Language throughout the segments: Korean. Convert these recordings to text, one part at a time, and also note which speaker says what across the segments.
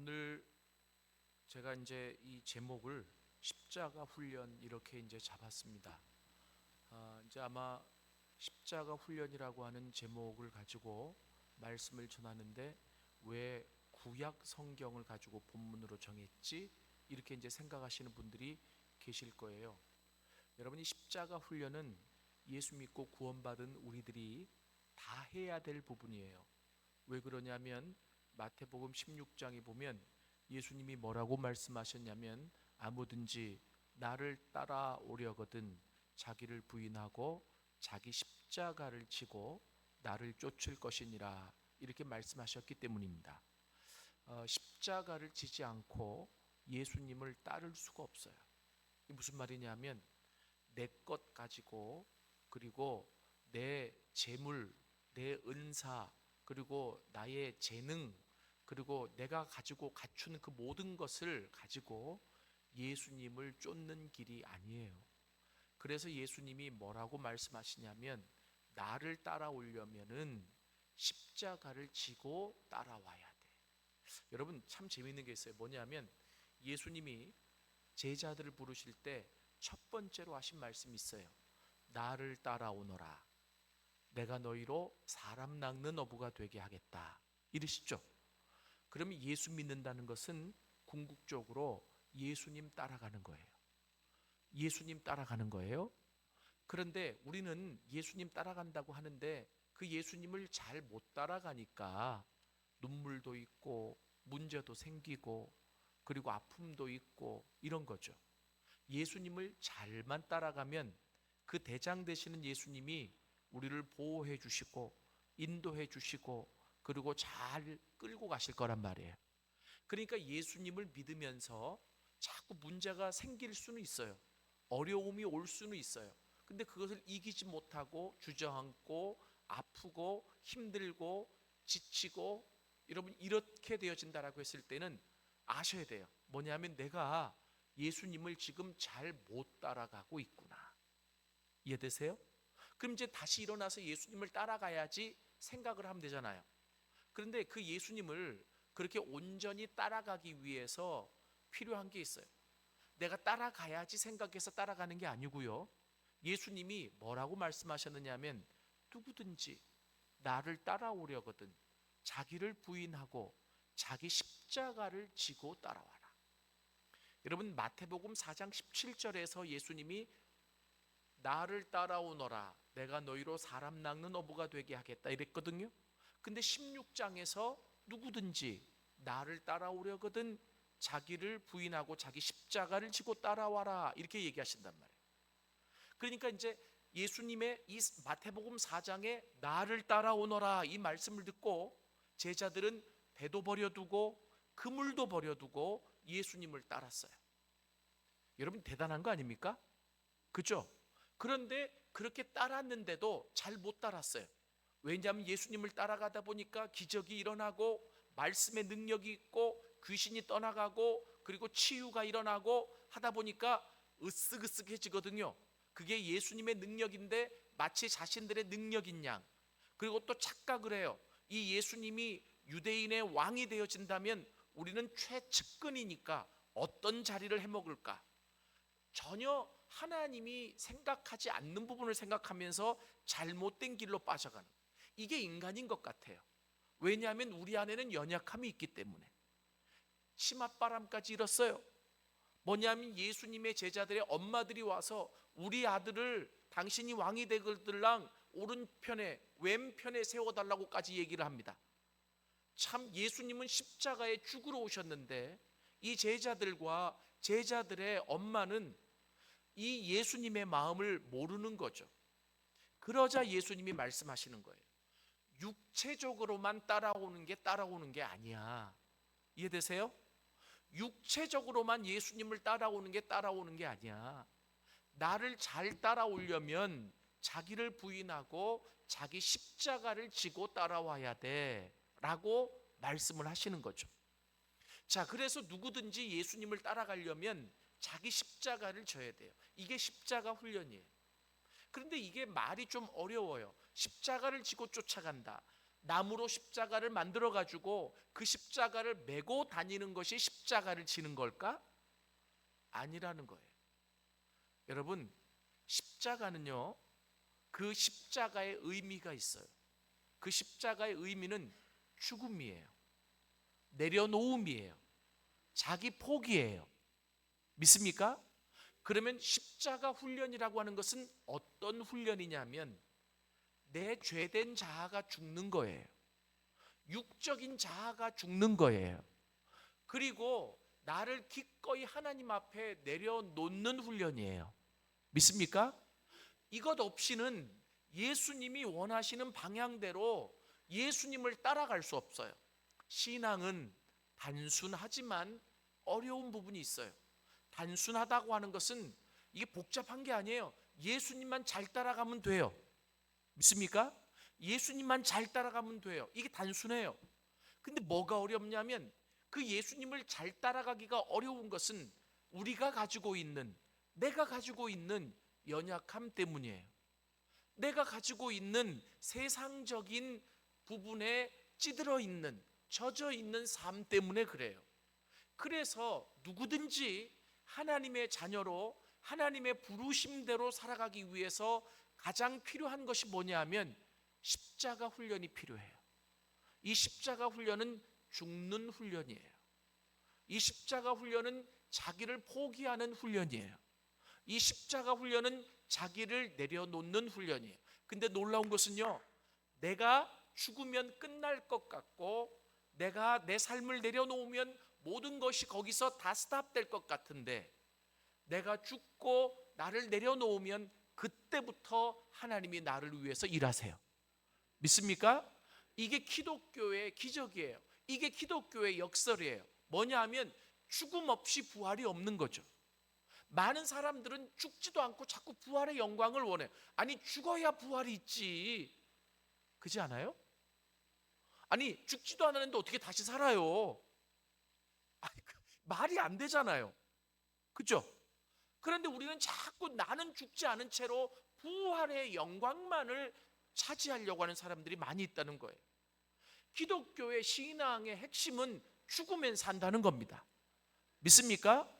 Speaker 1: 오늘 제가 이제 이 제목을 십자가 훈련 이렇게 이제 잡았습니다. 이제 아마 십자가 훈련이라고 하는 제목을 가지고 말씀을 전하는데 왜 구약 성경을 가지고 본문으로 정했지? 이렇게 이제 생각하시는 분들이 계실 거예요. 여러분, 이 십자가 훈련은 예수 믿고 구원받은 우리들이 다 해야 될 부분이에요. 왜 그러냐면 마태복음 16장에 보면 예수님이 뭐라고 말씀하셨냐면, 아무든지 나를 따라오려거든 자기를 부인하고 자기 십자가를 지고 나를 쫓을 것이니라, 이렇게 말씀하셨기 때문입니다. 십자가를 지지 않고 예수님을 따를 수가 없어요. 이게 무슨 말이냐면, 내 것 가지고, 그리고 내 재물, 내 은사, 그리고 나의 재능, 그리고 내가 가지고 갖춘 그 모든 것을 가지고 예수님을 쫓는 길이 아니에요. 그래서 예수님이 뭐라고 말씀하시냐면, 나를 따라오려면은 십자가를 지고 따라와야 돼. 여러분, 참 재미있는 게 있어요. 뭐냐면, 예수님이 제자들을 부르실 때 첫 번째로 하신 말씀이 있어요. 나를 따라오너라. 내가 너희로 사람 낚는 어부가 되게 하겠다, 이러시죠. 그러면 예수 믿는다는 것은 궁극적으로 예수님 따라가는 거예요. 예수님 따라가는 거예요. 그런데 우리는 예수님 따라간다고 하는데 그 예수님을 잘 못 따라가니까 눈물도 있고 문제도 생기고 그리고 아픔도 있고 이런 거죠. 예수님을 잘만 따라가면 그 대장 되시는 예수님이 우리를 보호해 주시고 인도해 주시고 그리고 잘 끌고 가실 거란 말이에요. 그러니까 예수님을 믿으면서 자꾸 문제가 생길 수는 있어요. 어려움이 올 수는 있어요. 근데 그것을 이기지 못하고 주저앉고 아프고 힘들고 지치고, 여러분, 이렇게 되어진다라고 했을 때는 아셔야 돼요. 뭐냐면 내가 예수님을 지금 잘 못 따라가고 있구나. 이해되세요? 그럼 이제 다시 일어나서 예수님을 따라가야지 생각을 하면 되잖아요. 그런데 그 예수님을 그렇게 온전히 따라가기 위해서 필요한 게 있어요. 내가 따라가야지 생각해서 따라가는 게 아니고요. 예수님이 뭐라고 말씀하셨느냐면, 누구든지 나를 따라오려거든 자기를 부인하고 자기 십자가를 지고 따라와라. 여러분, 마태복음 4장 17절에서 예수님이 나를 따라오너라, 내가 너희로 사람 낚는 어부가 되게 하겠다, 이랬거든요. 근데 16장에서 누구든지 나를 따라오려거든 자기를 부인하고 자기 십자가를 지고 따라와라, 이렇게 얘기하신단 말이에요. 그러니까 이제 예수님의 이 마태복음 4장에 나를 따라오너라 이 말씀을 듣고 제자들은 배도 버려두고 그물도 버려두고 예수님을 따랐어요. 여러분, 대단한 거 아닙니까? 그죠? 그런데 그렇게 따랐는데도 잘 못 따랐어요. 왜냐하면 예수님을 따라가다 보니까 기적이 일어나고 말씀의 능력이 있고 귀신이 떠나가고 그리고 치유가 일어나고 하다 보니까 으쓱으쓱해지거든요. 그게 예수님의 능력인데 마치 자신들의 능력인 양. 그리고 또 착각을 해요. 이 예수님이 유대인의 왕이 되어진다면 우리는 최측근이니까 어떤 자리를 해먹을까? 전혀 하나님이 생각하지 않는 부분을 생각하면서 잘못된 길로 빠져가는, 이게 인간인 것 같아요. 왜냐하면 우리 안에는 연약함이 있기 때문에. 치맛바람까지 일었어요. 뭐냐면 예수님의 제자들의 엄마들이 와서 우리 아들을 당신이 왕이 되거들랑 오른편에 왼편에 세워달라고까지 얘기를 합니다. 참, 예수님은 십자가에 죽으러 오셨는데 이 제자들과 제자들의 엄마는 이 예수님의 마음을 모르는 거죠. 그러자 예수님이 말씀하시는 거예요. 육체적으로만 따라오는 게 아니야. 이해되세요? 육체적으로만 예수님을 따라오는 게 아니야. 나를 잘 따라오려면 자기를 부인하고 자기 십자가를 지고 따라와야 돼 라고 말씀을 하시는 거죠. 자, 그래서 누구든지 예수님을 따라가려면 자기 십자가를 져야 돼요. 이게 십자가 훈련이에요. 그런데 이게 말이 좀 어려워요. 십자가를 지고 쫓아간다. 나무로 십자가를 만들어 가지고 그 십자가를 메고 다니는 것이 십자가를 지는 걸까? 아니라는 거예요. 여러분, 십자가는요, 그 십자가의 의미가 있어요. 그 십자가의 의미는 죽음이에요. 내려놓음이에요. 자기 포기예요. 믿습니까? 그러면 십자가 훈련이라고 하는 것은 어떤 훈련이냐면 내 죄된 자아가 죽는 거예요. 육적인 자아가 죽는 거예요. 그리고 나를 기꺼이 하나님 앞에 내려놓는 훈련이에요. 믿습니까? 이것 없이는 예수님이 원하시는 방향대로 예수님을 따라갈 수 없어요. 신앙은 단순하지만 어려운 부분이 있어요. 단순하다고 하는 것은 이게 복잡한 게 아니에요. 예수님만 잘 따라가면 돼요. 믿습니까? 예수님만 잘 따라가면 돼요. 이게 단순해요. 근데 뭐가 어렵냐면 그 예수님을 잘 따라가기가 어려운 것은 우리가 가지고 있는, 내가 가지고 있는 연약함 때문이에요. 내가 가지고 있는 세상적인 부분에 찌들어 있는, 젖어 있는 삶 때문에 그래요. 그래서 누구든지 하나님의 자녀로 하나님의 부르심대로 살아가기 위해서 가장 필요한 것이 뭐냐면 십자가 훈련이 필요해요. 이 십자가 훈련은 죽는 훈련이에요. 이 십자가 훈련은 자기를 포기하는 훈련이에요. 이 십자가 훈련은 자기를 내려놓는 훈련이에요. 근데 놀라운 것은요, 내가 죽으면 끝날 것 같고 내가 내 삶을 내려놓으면 모든 것이 거기서 다 스탑될 것 같은데 내가 죽고 나를 내려놓으면 그때부터 하나님이 나를 위해서 일하세요. 믿습니까? 이게 기독교의 기적이에요. 이게 기독교의 역설이에요. 뭐냐 하면 죽음 없이 부활이 없는 거죠. 많은 사람들은 죽지도 않고 자꾸 부활의 영광을 원해요. 아니 죽어야 부활이 있지. 그렇지 않아요? 아니 죽지도 않았는데 어떻게 다시 살아요? 아니, 말이 안 되잖아요. 그렇죠? 그런데 우리는 자꾸 나는 죽지 않은 채로 부활의 영광만을 차지하려고 하는 사람들이 많이 있다는 거예요. 기독교의 신앙의 핵심은 죽으면 산다는 겁니다. 믿습니까?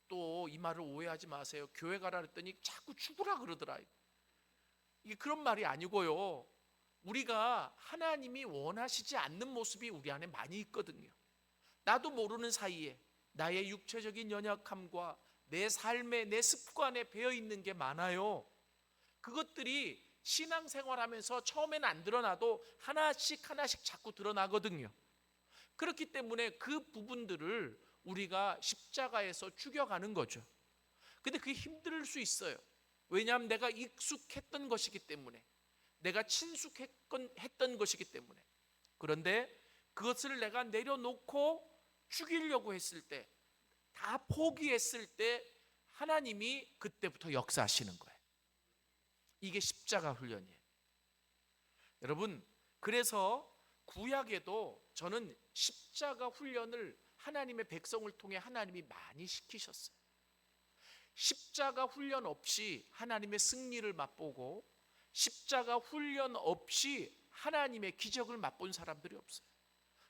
Speaker 1: 또 이 말을 오해하지 마세요. 교회 가라 그랬더니 자꾸 죽으라 그러더라. 이게 그런 말이 아니고요. 우리가 하나님이 원하시지 않는 모습이 우리 안에 많이 있거든요. 나도 모르는 사이에 나의 육체적인 연약함과 내 삶에, 내 습관에 배어 있는 게 많아요. 그것들이 신앙생활하면서 처음에는 안 드러나도 하나씩 하나씩 자꾸 드러나거든요. 그렇기 때문에 그 부분들을 우리가 십자가에서 죽여가는 거죠. 근데 그게 힘들 수 있어요. 왜냐하면 내가 익숙했던 것이기 때문에, 내가 친숙했던 것이기 때문에. 그런데 그것을 내가 내려놓고 죽이려고 했을 때, 다 포기했을 때 하나님이 그때부터 역사하시는 거예요. 이게 십자가 훈련이에요. 여러분, 그래서 구약에도 저는 십자가 훈련을 하나님의 백성을 통해 하나님이 많이 시키셨어요. 십자가 훈련 없이 하나님의 승리를 맛보고 십자가 훈련 없이 하나님의 기적을 맛본 사람들이 없어요.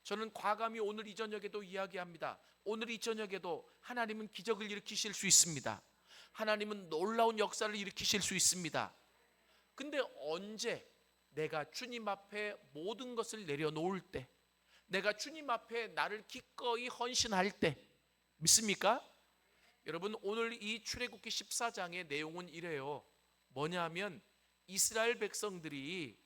Speaker 1: 저는 과감히 오늘 이 저녁에도 이야기합니다. 오늘 이 저녁에도 하나님은 기적을 일으키실 수 있습니다. 하나님은 놀라운 역사를 일으키실 수 있습니다. 근데 언제 내가 주님 앞에 모든 것을 내려놓을 때, 내가 주님 앞에 나를 기꺼이 헌신할 때, 믿습니까? 여러분, 오늘 이 출애굽기 14장의 내용은 이래요. 뭐냐면 이스라엘 백성들이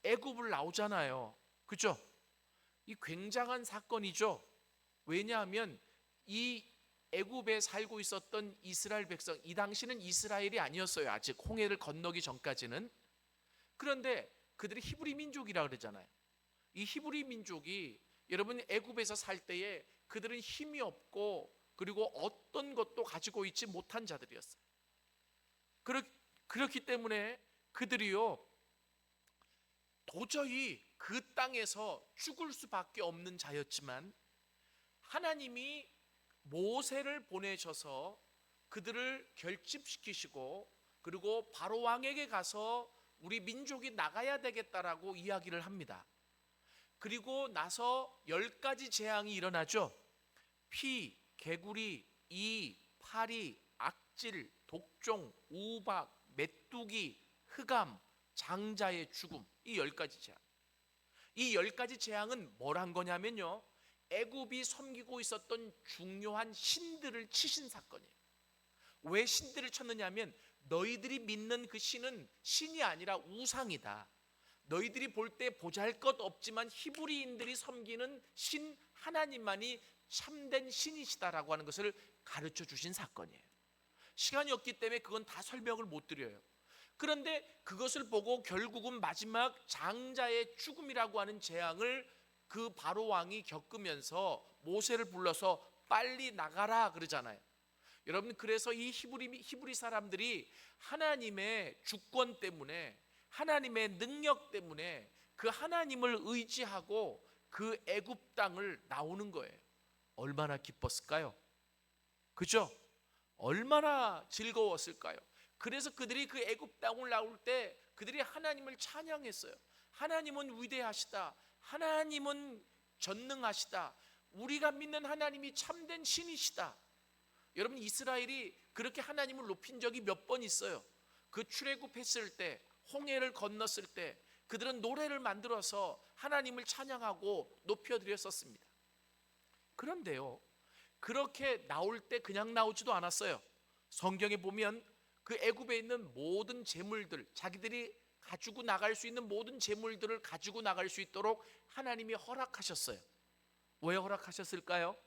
Speaker 1: 애굽을 나오잖아요. 그죠? 이 굉장한 사건이죠. 왜냐하면 이 애굽에 살고 있었던 이스라엘 백성, 이 당시는 이스라엘이 아니었어요. 아직 홍해를 건너기 전까지는. 그런데 그들이 히브리 민족이라 그러잖아요. 이 히브리 민족이 여러분 애굽에서 살 때에 그들은 힘이 없고 그리고 어떤 것도 가지고 있지 못한 자들이었어요. 그렇기 때문에 그들이요 도저히 그 땅에서 죽을 수밖에 없는 자였지만 하나님이 모세를 보내셔서 그들을 결집시키시고 그리고 바로 왕에게 가서 우리 민족이 나가야 되겠다라고 이야기를 합니다. 그리고 나서 10가지 재앙이 일어나죠. 피, 개구리, 이, 파리, 악질, 독종, 우박, 메뚜기, 흑암, 장자의 죽음. 이 10가지 재앙. 이 10가지 재앙은 뭘 한 거냐면요, 애굽이 섬기고 있었던 중요한 신들을 치신 사건이에요. 왜 신들을 쳤느냐면 너희들이 믿는 그 신은 신이 아니라 우상이다. 너희들이 볼 때 보잘것없지만 히브리인들이 섬기는 신 하나님만이 참된 신이시다라고 하는 것을 가르쳐 주신 사건이에요. 시간이 없기 때문에 그건 다 설명을 못 드려요. 그런데 그것을 보고 결국은 마지막 장자의 죽음이라고 하는 재앙을 그 바로 왕이 겪으면서 모세를 불러서 빨리 나가라 그러잖아요. 여러분, 그래서 이 히브리 사람들이 하나님의 주권 때문에, 하나님의 능력 때문에 그 하나님을 의지하고 그 애굽 땅을 나오는 거예요. 얼마나 기뻤을까요? 그죠? 얼마나 즐거웠을까요? 그래서 그들이 그 애굽 땅을 나올 때 그들이 하나님을 찬양했어요. 하나님은 위대하시다. 하나님은 전능하시다. 우리가 믿는 하나님이 참된 신이시다. 여러분, 이스라엘이 그렇게 하나님을 높인 적이 몇 번 있어요. 그 출애굽했을 때, 홍해를 건넜을 때 그들은 노래를 만들어서 하나님을 찬양하고 높여드렸었습니다. 그런데요, 그렇게 나올 때 그냥 나오지도 않았어요. 성경에 보면 그 애굽에 있는 모든 재물들, 자기들이 가지고 나갈 수 있는 모든 재물들을 가지고 나갈 수 있도록 하나님이 허락하셨어요. 왜 허락하셨을까요?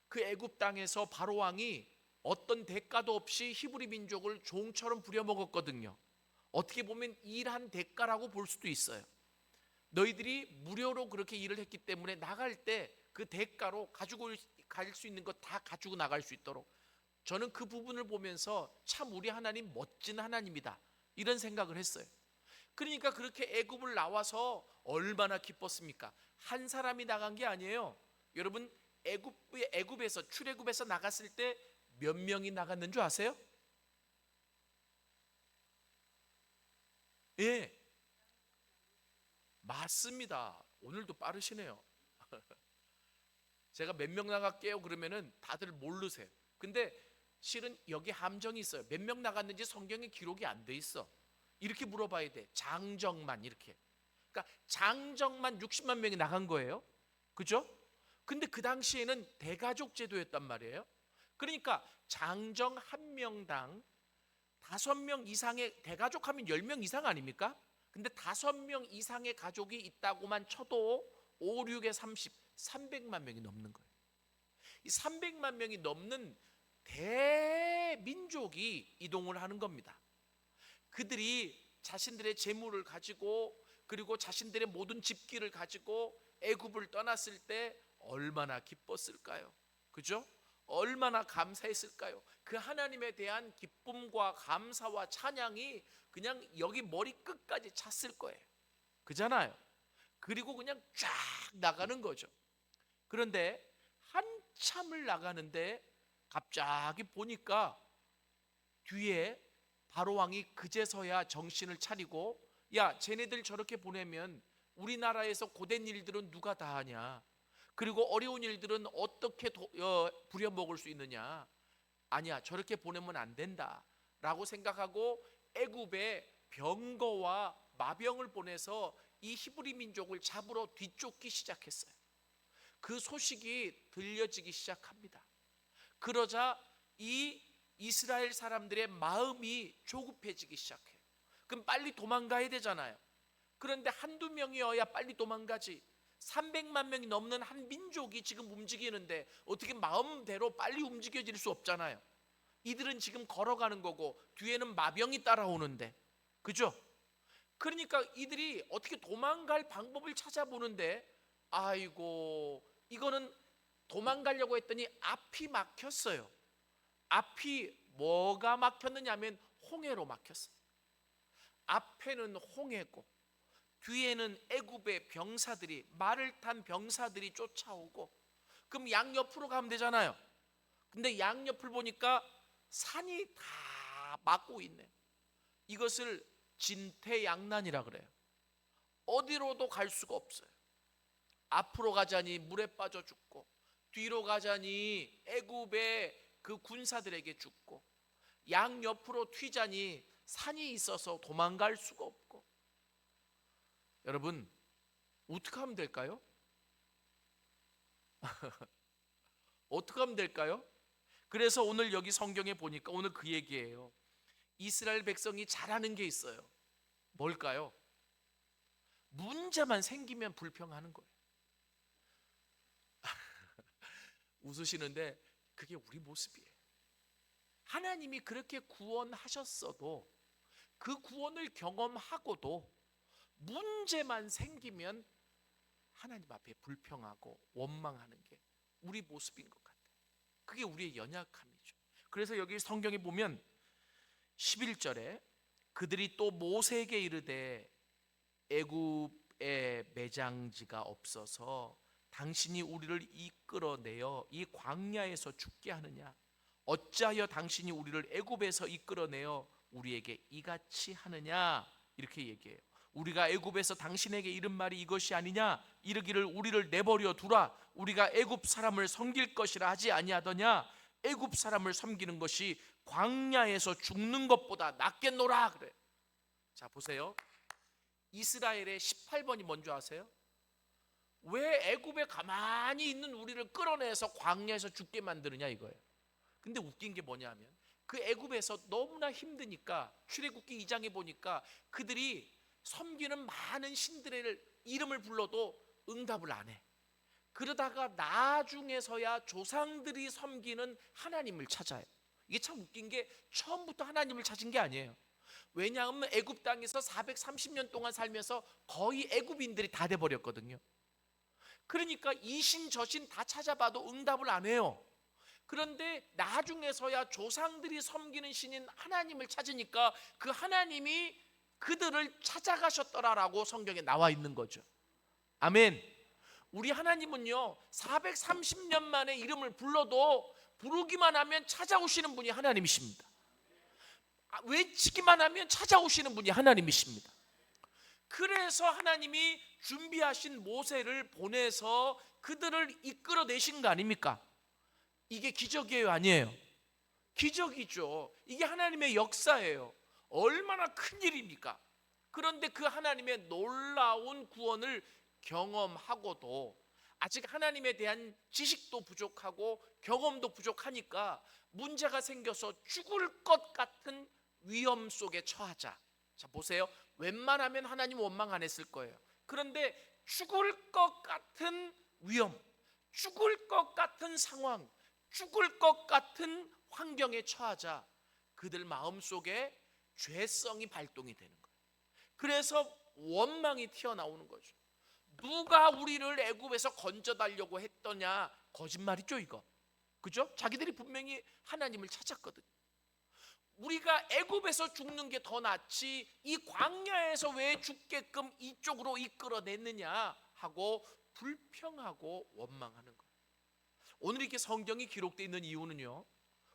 Speaker 1: 그 애굽 땅에서 바로 왕이 어떤 대가도 없이 히브리 민족을 종처럼 부려먹었거든요. 어떻게 보면 일한 대가라고 볼 수도 있어요. 너희들이 무료로 그렇게 일을 했기 때문에 나갈 때 그 대가로 가지고 갈 수 있는 것 다 가지고 나갈 수 있도록, 저는 그 부분을 보면서 참 우리 하나님 멋진 하나님이다, 이런 생각을 했어요. 그러니까 그렇게 애굽을 나와서 얼마나 기뻤습니까? 한 사람이 나간 게 아니에요. 여러분, 애굽에서 출애굽에서 나갔을 때 몇 명이 나갔는 줄 아세요? 예, 맞습니다. 오늘도 빠르시네요. 제가 몇 명 나갈게요 그러면은 다들 모르세요. 근데 실은 여기 함정이 있어요. 몇 명 나갔는지 성경에 기록이 안 돼 있어. 이렇게 물어봐야 돼. 장정만, 이렇게. 그러니까 장정만 60만 명이 나간 거예요. 그죠? 근데 그 당시에는 대가족 제도였단 말이에요. 그러니까 장정 한 명당 5명 이상의, 대가족 하면 10명 이상 아닙니까? 근데 5명 이상의 가족이 있다고만 쳐도 5, 6에 30, 300만 명이 넘는 거예요. 이 300만 명이 넘는 대민족이 이동을 하는 겁니다. 그들이 자신들의 재물을 가지고, 그리고 자신들의 모든 집기를 가지고 애굽을 떠났을 때 얼마나 기뻤을까요? 그죠? 얼마나 감사했을까요? 그 하나님에 대한 기쁨과 감사와 찬양이 그냥 여기 머리 끝까지 찼을 거예요. 그잖아요. 그리고 그냥 쫙 나가는 거죠. 그런데 한참을 나가는데 갑자기 보니까 뒤에 바로왕이 그제서야 정신을 차리고, 야, 쟤네들 저렇게 보내면 우리나라에서 고된 일들은 누가 다 하냐, 그리고 어려운 일들은 어떻게 부려먹을 수 있느냐, 아니야, 저렇게 보내면 안 된다 라고 생각하고 애굽에 병거와 마병을 보내서 이 히브리 민족을 잡으러 뒤쫓기 시작했어요. 그 소식이 들려지기 시작합니다. 그러자 이 이스라엘 사람들의 마음이 조급해지기 시작해요. 그럼 빨리 도망가야 되잖아요. 그런데 한두 명이어야 빨리 도망가지, 300만 명이 넘는 한 민족이 지금 움직이는데 어떻게 마음대로 빨리 움직여질 수 없잖아요. 이들은 지금 걸어가는 거고 뒤에는 마병이 따라오는데, 그죠? 그러니까 이들이 어떻게 도망갈 방법을 찾아보는데, 아이고, 이거는 도망가려고 했더니 앞이 막혔어요. 앞이 뭐가 막혔느냐면 홍해로 막혔어요. 앞에는 홍해고 뒤에는 애굽의 병사들이, 말을 탄 병사들이 쫓아오고, 그럼 양옆으로 가면 되잖아요. 근데 양옆을 보니까 산이 다 막고 있네. 이것을 진퇴양난이라 그래요. 어디로도 갈 수가 없어요. 앞으로 가자니 물에 빠져 죽고, 뒤로 가자니 애굽의 그 군사들에게 죽고, 양옆으로 튀자니 산이 있어서 도망갈 수가 없고. 여러분, 어떻게 하면 될까요? 어떻게 하면 될까요? 그래서 오늘 여기 성경에 보니까 오늘 그 얘기예요. 이스라엘 백성이 잘하는 게 있어요. 뭘까요? 문제만 생기면 불평하는 거예요. 웃으시는데 그게 우리 모습이에요. 하나님이 그렇게 구원하셨어도, 그 구원을 경험하고도 문제만 생기면 하나님 앞에 불평하고 원망하는 게 우리 모습인 것 같아요. 그게 우리의 연약함이죠. 그래서 여기 성경에 보면 11절에 그들이 또 모세에게 이르되 애굽에 매장지가 없어서 당신이 우리를 이끌어내어 이 광야에서 죽게 하느냐? 어찌하여 당신이 우리를 애굽에서 이끌어내어 우리에게 이같이 하느냐? 이렇게 얘기해요. 우리가 애굽에서 당신에게 이른 말이 이것이 아니냐? 이르기를 우리를 내버려 두라. 우리가 애굽 사람을 섬길 것이라 하지 아니하더냐? 애굽 사람을 섬기는 것이 광야에서 죽는 것보다 낫겠노라 그래. 자, 보세요. 이스라엘의 18번이 뭔지 아세요? 왜 애굽에 가만히 있는 우리를 끌어내서 광야에서 죽게 만드느냐 이거예요. 근데 웃긴 게 뭐냐면 그 애굽에서 너무나 힘드니까 출애굽기 2장에 보니까 그들이 섬기는 많은 신들의 이름을 불러도 응답을 안 해. 그러다가 나중에서야 조상들이 섬기는 하나님을 찾아요. 이게 참 웃긴 게 처음부터 하나님을 찾은 게 아니에요. 왜냐하면 애굽 땅에서 430년 동안 살면서 거의 애굽인들이 다 돼버렸거든요. 그러니까 이신 저신 다 찾아봐도 응답을 안 해요. 그런데 나중에서야 조상들이 섬기는 신인 하나님을 찾으니까 그 하나님이 그들을 찾아가셨더라라고 성경에 나와 있는 거죠. 아멘. 우리 하나님은요 430년 만에 이름을 불러도 부르기만 하면 찾아오시는 분이 하나님이십니다. 외치기만 하면 찾아오시는 분이 하나님이십니다. 그래서 하나님이 준비하신 모세를 보내서 그들을 이끌어내신 거 아닙니까? 이게 기적이에요, 아니에요? 기적이죠. 이게 하나님의 역사예요. 얼마나 큰 일입니까? 그런데 그 하나님의 놀라운 구원을 경험하고도 아직 하나님에 대한 지식도 부족하고 경험도 부족하니까 문제가 생겨서 죽을 것 같은 위험 속에 처하자. 자, 보세요. 웬만하면 하나님 원망 안 했을 거예요. 그런데 죽을 것 같은 위험, 죽을 것 같은 상황, 죽을 것 같은 환경에 처하자 그들 마음속에 죄성이 발동이 되는 거예요. 그래서 원망이 튀어나오는 거죠. 누가 우리를 애굽에서 건져달라고 했더냐? 거짓말이죠 이거. 그죠? 자기들이 분명히 하나님을 찾았거든요. 우리가 애굽에서 죽는 게 더 낫지 이 광야에서 왜 죽게끔 이쪽으로 이끌어냈느냐 하고 불평하고 원망하는 거예요. 오늘 이렇게 성경이 기록되어 있는 이유는요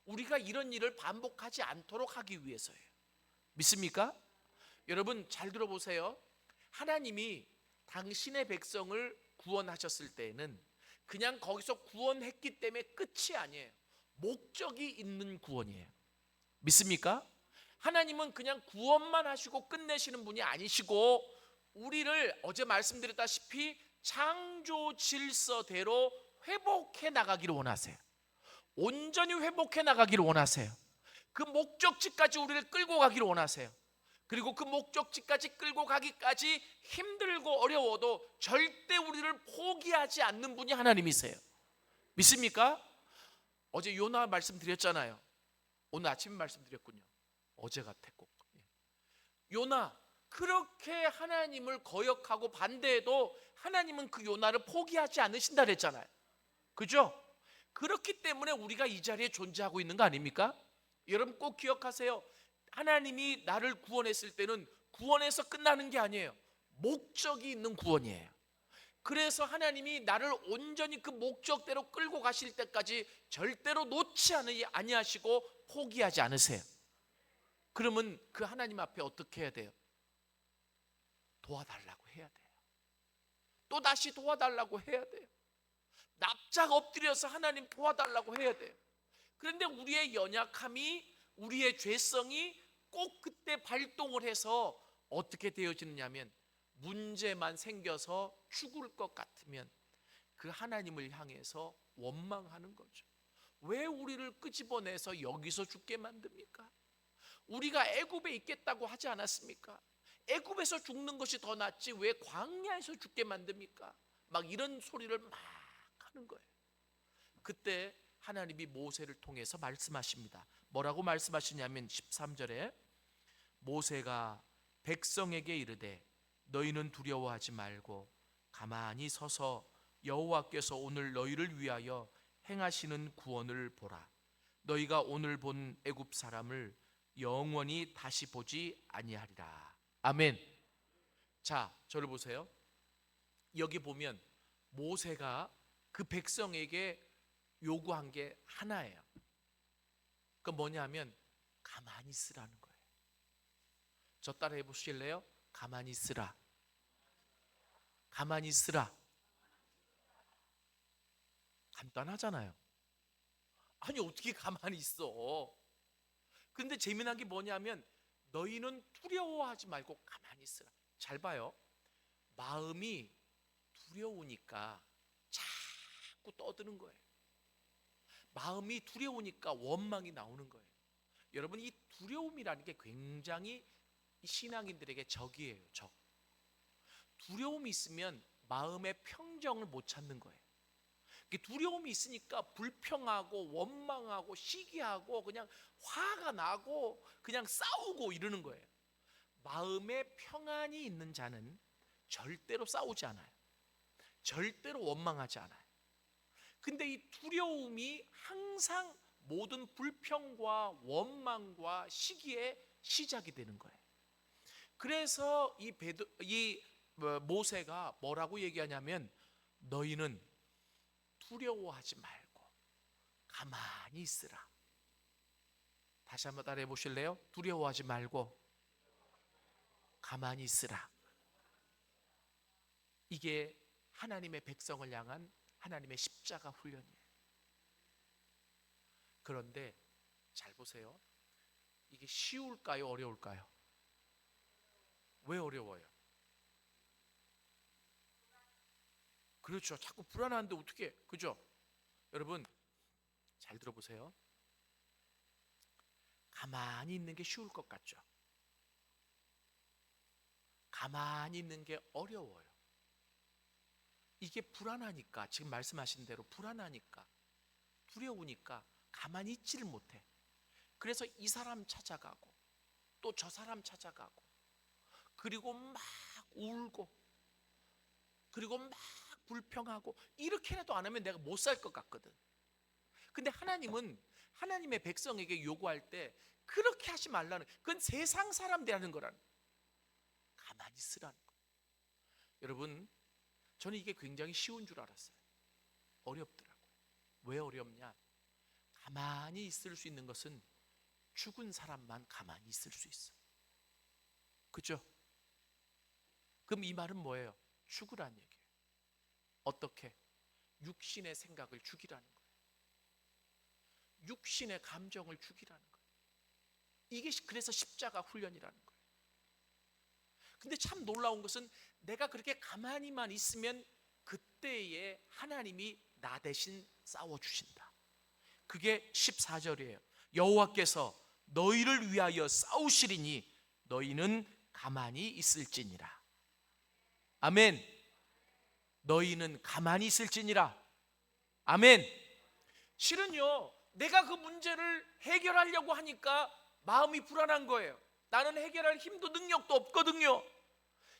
Speaker 1: 우리가 이런 일을 반복하지 않도록 하기 위해서예요. 믿습니까? 여러분 잘 들어보세요. 하나님이 당신의 백성을 구원하셨을 때에는 그냥 거기서 구원했기 때문에 끝이 아니에요. 목적이 있는 구원이에요. 믿습니까? 하나님은 그냥 구원만 하시고 끝내시는 분이 아니시고 우리를 어제 말씀드렸다시피 창조 질서대로 회복해 나가기를 원하세요. 온전히 회복해 나가기를 원하세요. 그 목적지까지 우리를 끌고 가기를 원하세요. 그리고 그 목적지까지 끌고 가기까지 힘들고 어려워도 절대 우리를 포기하지 않는 분이 하나님이세요. 믿습니까? 어제 요나 말씀드렸잖아요. 오늘 아침에 말씀드렸군요. 어제 같았고 요나 그렇게 하나님을 거역하고 반대해도 하나님은 그 요나를 포기하지 않으신다 그랬잖아요. 그죠? 그렇기 때문에 우리가 이 자리에 존재하고 있는 거 아닙니까? 여러분 꼭 기억하세요. 하나님이 나를 구원했을 때는 구원해서 끝나는 게 아니에요. 목적이 있는 구원이에요. 그래서 하나님이 나를 온전히 그 목적대로 끌고 가실 때까지 절대로 놓지 아니하시고 포기하지 않으세요. 그러면 그 하나님 앞에 어떻게 해야 돼요? 도와달라고 해야 돼요. 또 다시 도와달라고 해야 돼요. 납작 엎드려서 하나님 도와달라고 해야 돼요. 그런데 우리의 연약함이, 우리의 죄성이 꼭 그때 발동을 해서 어떻게 되어지느냐면, 문제만 생겨서 죽을 것 같으면 그 하나님을 향해서 원망하는 거죠. 왜 우리를 끄집어내서 여기서 죽게 만듭니까? 우리가 애굽에 있겠다고 하지 않았습니까? 애굽에서 죽는 것이 더 낫지 왜 광야에서 죽게 만듭니까? 막 이런 소리를 막 하는 거예요. 그때 하나님이 모세를 통해서 말씀하십니다. 뭐라고 말씀하시냐면 13절에 모세가 백성에게 이르되 너희는 두려워하지 말고 가만히 서서 여호와께서 오늘 너희를 위하여 행하시는 구원을 보라. 너희가 오늘 본 애굽 사람을 영원히 다시 보지 아니하리라. 아멘. 자, 저를 보세요. 여기 보면 모세가 그 백성에게 요구한 게 하나예요. 그 뭐냐면 가만히 있으라는 거예요. 저 따라 해보실래요? 가만히 있으라. 가만히 있으라. 간단하잖아요. 아니 어떻게 가만히 있어? 근데 재미난 게 뭐냐면 너희는 두려워하지 말고 가만히 있으라. 잘 봐요. 마음이 두려우니까 자꾸 떠드는 거예요. 마음이 두려우니까 원망이 나오는 거예요. 여러분, 이 두려움이라는 게 굉장히 신앙인들에게 적이에요. 적. 두려움이 있으면 마음의 평정을 못 찾는 거예요. 두려움이 있으니까 불평하고 원망하고 시기하고 그냥 화가 나고 그냥 싸우고 이러는 거예요. 마음에 평안이 있는 자는 절대로 싸우지 않아요. 절대로 원망하지 않아요. 근데 이 두려움이 항상 모든 불평과 원망과 시기의 시작이 되는 거예요. 그래서 이 모세가 뭐라고 얘기하냐면 너희는 두려워하지 말고 가만히 있으라. 다시 한번 따라해 보실래요? 두려워하지 말고 가만히 있으라. 이게 하나님의 백성을 향한 하나님의 십자가 훈련이에요. 그런데 잘 보세요. 이게 쉬울까요? 어려울까요? 왜 어려워요? 그렇죠. 자꾸 불안한데 어떻게, 그죠? 여러분 잘 들어보세요. 가만히 있는 게 쉬울 것 같죠? 가만히 있는 게 어려워요. 이게 불안하니까, 지금 말씀하신 대로 불안하니까, 두려우니까 가만히 있지를 못해. 그래서 이 사람 찾아가고 또 저 사람 찾아가고 그리고 막 울고 그리고 막 불평하고 이렇게라도 안 하면 내가 못 살 것 같거든. 근데 하나님은 하나님의 백성에게 요구할 때 그렇게 하지 말라는, 그건 세상 사람들이 하는 거라는, 가만히 있으라는 거. 여러분, 저는 이게 굉장히 쉬운 줄 알았어요. 어렵더라고요. 왜 어렵냐? 가만히 있을 수 있는 것은 죽은 사람만 가만히 있을 수 있어. 그죠? 그럼 이 말은 뭐예요? 죽으란 얘기예요. 어떻게? 육신의 생각을 죽이라는 거예요. 육신의 감정을 죽이라는 거예요. 이게 그래서 십자가 훈련이라는 거예요. 근데 참 놀라운 것은 내가 그렇게 가만히만 있으면 그때에 하나님이 나 대신 싸워주신다. 그게 14절이에요. 여호와께서 너희를 위하여 싸우시리니 너희는 가만히 있을지니라. 아멘. 너희는 가만히 있을지니라. 아멘. 실은요, 내가 그 문제를 해결하려고 하니까 마음이 불안한 거예요. 나는 해결할 힘도 능력도 없거든요.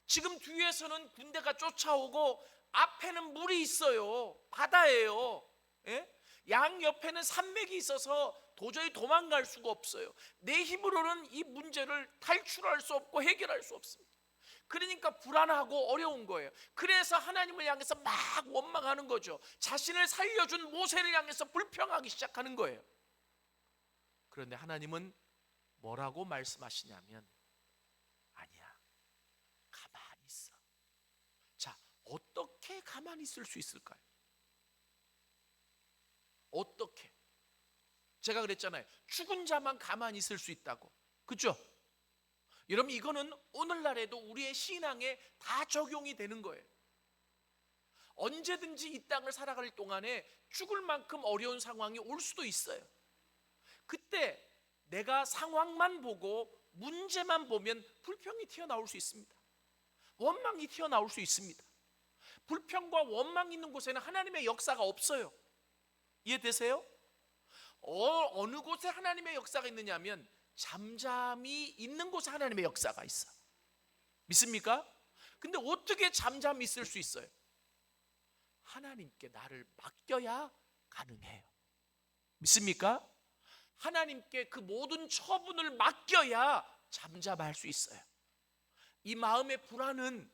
Speaker 1: 지금 뒤에서는 군대가 쫓아오고 앞에는 물이 있어요. 바다예요. 예? 양 옆에는 산맥이 있어서 도저히 도망갈 수가 없어요. 내 힘으로는 이 문제를 탈출할 수 없고 해결할 수 없습니다. 그러니까 불안하고 어려운 거예요. 그래서 하나님을 향해서 막 원망하는 거죠. 자신을 살려준 모세를 향해서 불평하기 시작하는 거예요. 그런데 하나님은 뭐라고 말씀하시냐면 아니야, 가만히 있어. 어떻게 가만히 있을 수 있을까요? 어떻게? 제가 그랬잖아요. 죽은 자만 가만히 있을 수 있다고. 그렇죠? 여러분, 이거는 오늘날에도 우리의 신앙에 다 적용이 되는 거예요. 언제든지 이 땅을 살아갈 동안에 죽을 만큼 어려운 상황이 올 수도 있어요. 그때 내가 상황만 보고 문제만 보면 불평이 튀어나올 수 있습니다. 원망이 튀어나올 수 있습니다. 불평과 원망이 있는 곳에는 하나님의 역사가 없어요. 이해되세요? 어느 곳에 하나님의 역사가 있느냐면 잠잠히 있는 곳에 하나님의 역사가 있어. 믿습니까? 근데 어떻게 잠잠히 있을 수 있어요? 하나님께 나를 맡겨야 가능해요. 믿습니까? 하나님께 그 모든 처분을 맡겨야 잠잠할 수 있어요. 이 마음의 불안은,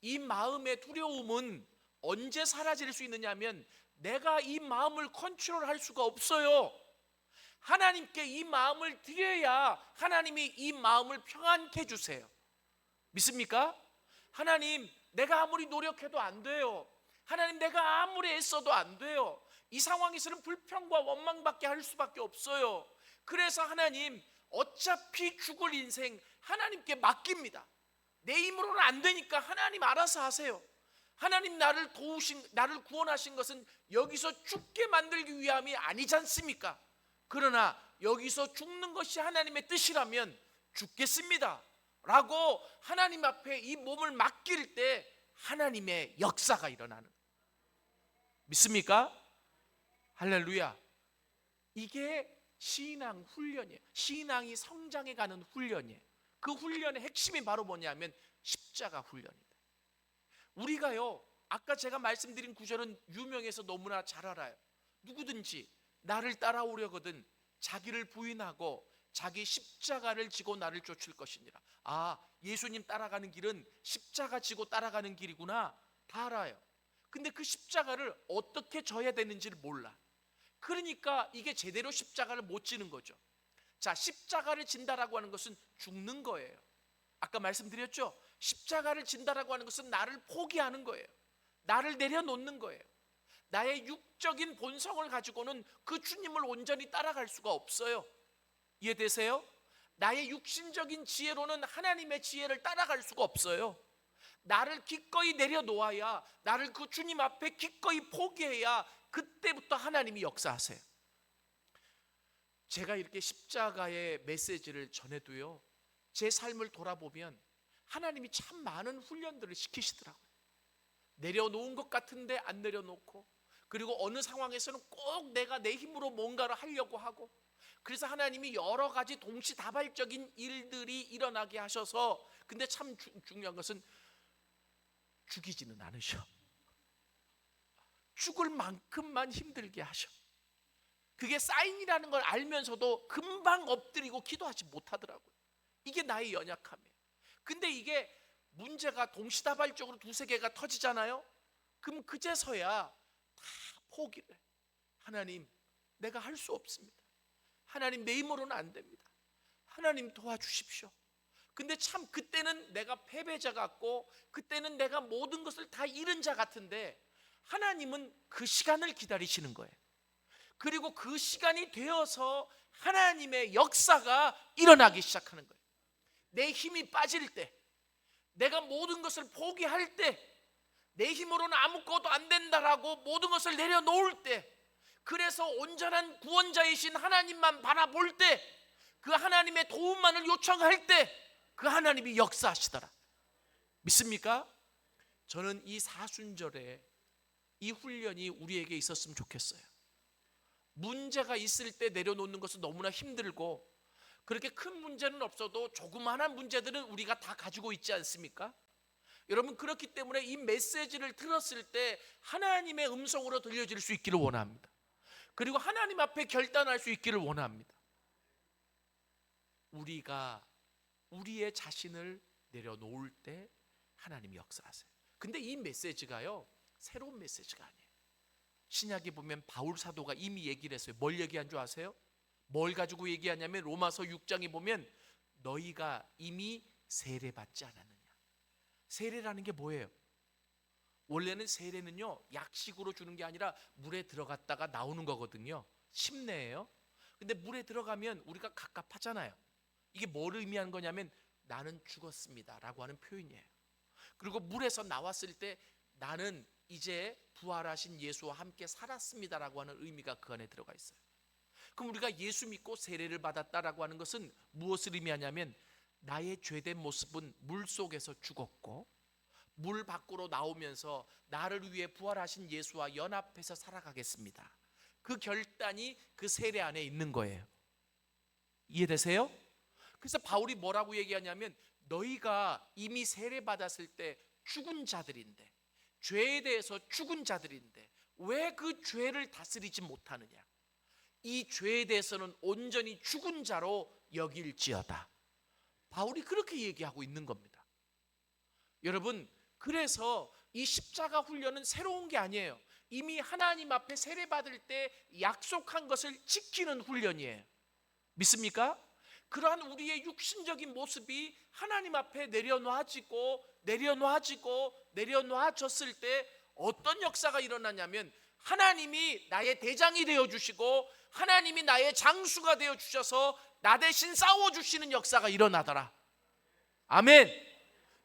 Speaker 1: 이 마음의 두려움은 언제 사라질 수 있느냐면 내가 이 마음을 컨트롤할 수가 없어요. 하나님께 이 마음을 드려야 하나님이 이 마음을 평안케 해주세요. 믿습니까? 하나님, 내가 아무리 노력해도 안 돼요. 하나님, 내가 아무리 애써도 안 돼요. 이 상황에서는 불평과 원망밖에 할 수밖에 없어요. 그래서 하나님, 어차피 죽을 인생 하나님께 맡깁니다. 내 힘으로는 안 되니까 하나님 알아서 하세요. 하나님, 나를 구원하신 것은 여기서 죽게 만들기 위함이 아니지 않습니까? 그러나 여기서 죽는 것이 하나님의 뜻이라면 죽겠습니다 라고 하나님 앞에 이 몸을 맡길 때 하나님의 역사가 일어나는, 믿습니까? 할렐루야. 이게 신앙 훈련이에요. 신앙이 성장해가는 훈련이에요. 그 훈련의 핵심이 바로 뭐냐면 십자가 훈련입니다. 우리가요, 아까 제가 말씀드린 구절은 유명해서 너무나 잘 알아요. 누구든지 나를 따라오려거든 자기를 부인하고 자기 십자가를 지고 나를 쫓을 것이니라. 아, 예수님 따라가는 길은 십자가 지고 따라가는 길이구나, 다 알아요. 근데 그 십자가를 어떻게 져야 되는지를 몰라. 그러니까 이게 제대로 십자가를 못 지는 거죠. 자, 십자가를 진다라고 하는 것은 죽는 거예요. 아까 말씀드렸죠? 십자가를 진다라고 하는 것은 나를 포기하는 거예요. 나를 내려놓는 거예요. 나의 육적인 본성을 가지고는 그 주님을 온전히 따라갈 수가 없어요. 이해되세요? 나의 육신적인 지혜로는 하나님의 지혜를 따라갈 수가 없어요. 나를 기꺼이 내려놓아야, 나를 그 주님 앞에 기꺼이 포기해야 그때부터 하나님이 역사하세요. 제가 이렇게 십자가의 메시지를 전해도요, 제 삶을 돌아보면 하나님이 참 많은 훈련들을 시키시더라고요. 내려놓은 것 같은데 안 내려놓고, 그리고 어느 상황에서는 꼭 내가 내 힘으로 뭔가를 하려고 하고, 그래서 하나님이 여러 가지 동시다발적인 일들이 일어나게 하셔서, 근데 참 중요한 것은 죽이지는 않으셔. 죽을 만큼만 힘들게 하셔. 그게 사인이라는 걸 알면서도 금방 엎드리고 기도하지 못하더라고요. 이게 나의 연약함이에요. 근데 이게 문제가 동시다발적으로 두세 개가 터지잖아요. 그럼 그제서야 다 포기를 해. 하나님, 내가 할 수 없습니다. 하나님, 내 힘으로는 안 됩니다. 하나님, 도와주십시오. 근데 참 그때는 내가 패배자 같고, 그때는 내가 모든 것을 다 잃은 자 같은데, 하나님은 그 시간을 기다리시는 거예요. 그리고 그 시간이 되어서 하나님의 역사가 일어나기 시작하는 거예요. 내 힘이 빠질 때, 내가 모든 것을 포기할 때, 내 힘으로는 아무것도 안 된다라고 모든 것을 내려놓을 때, 그래서 온전한 구원자이신 하나님만 바라볼 때, 그 하나님의 도움만을 요청할 때 그 하나님이 역사하시더라. 믿습니까? 저는 이 사순절에 이 훈련이 우리에게 있었으면 좋겠어요. 문제가 있을 때 내려놓는 것은 너무나 힘들고, 그렇게 큰 문제는 없어도 조그마한 문제들은 우리가 다 가지고 있지 않습니까? 여러분, 그렇기 때문에 이 메시지를 들었을 때 하나님의 음성으로 들려질 수 있기를 원합니다. 그리고 하나님 앞에 결단할 수 있기를 원합니다. 우리가 우리의 자신을 내려놓을 때 하나님이 역사하세요. 근데 이 메시지가요, 새로운 메시지가 아니에요. 신약에 보면 바울 사도가 이미 얘기를 했어요. 뭘 얘기한 줄 아세요? 뭘 가지고 얘기하냐면 로마서 6장에 보면 너희가 이미 세례받지 않았느냐. 세례라는 게 뭐예요? 원래는 세례는요 약식으로 주는 게 아니라 물에 들어갔다가 나오는 거거든요. 심내예요. 근데 물에 들어가면 우리가 갑갑하잖아요. 이게 뭘 의미하는 거냐면 나는 죽었습니다 라고 하는 표현이에요. 그리고 물에서 나왔을 때 나는 이제 부활하신 예수와 함께 살았습니다 라고 하는 의미가 그 안에 들어가 있어요. 그럼 우리가 예수 믿고 세례를 받았다라고 하는 것은 무엇을 의미하냐면 나의 죄된 모습은 물 속에서 죽었고 물 밖으로 나오면서 나를 위해 부활하신 예수와 연합해서 살아가겠습니다. 그 결단이 그 세례 안에 있는 거예요. 이해되세요? 그래서 바울이 뭐라고 얘기하냐면 너희가 이미 세례 받았을 때 죽은 자들인데, 죄에 대해서 죽은 자들인데 왜 그 죄를 다스리지 못하느냐, 이 죄에 대해서는 온전히 죽은 자로 여길지어다. 바울이 그렇게 얘기하고 있는 겁니다. 여러분, 그래서 이 십자가 훈련은 새로운 게 아니에요. 이미 하나님 앞에 세례 받을 때 약속한 것을 지키는 훈련이에요. 믿습니까? 그러한 우리의 육신적인 모습이 하나님 앞에 내려놔졌을 때 어떤 역사가 일어나냐면 하나님이 나의 대장이 되어주시고 하나님이 나의 장수가 되어주셔서 나 대신 싸워주시는 역사가 일어나더라. 아멘.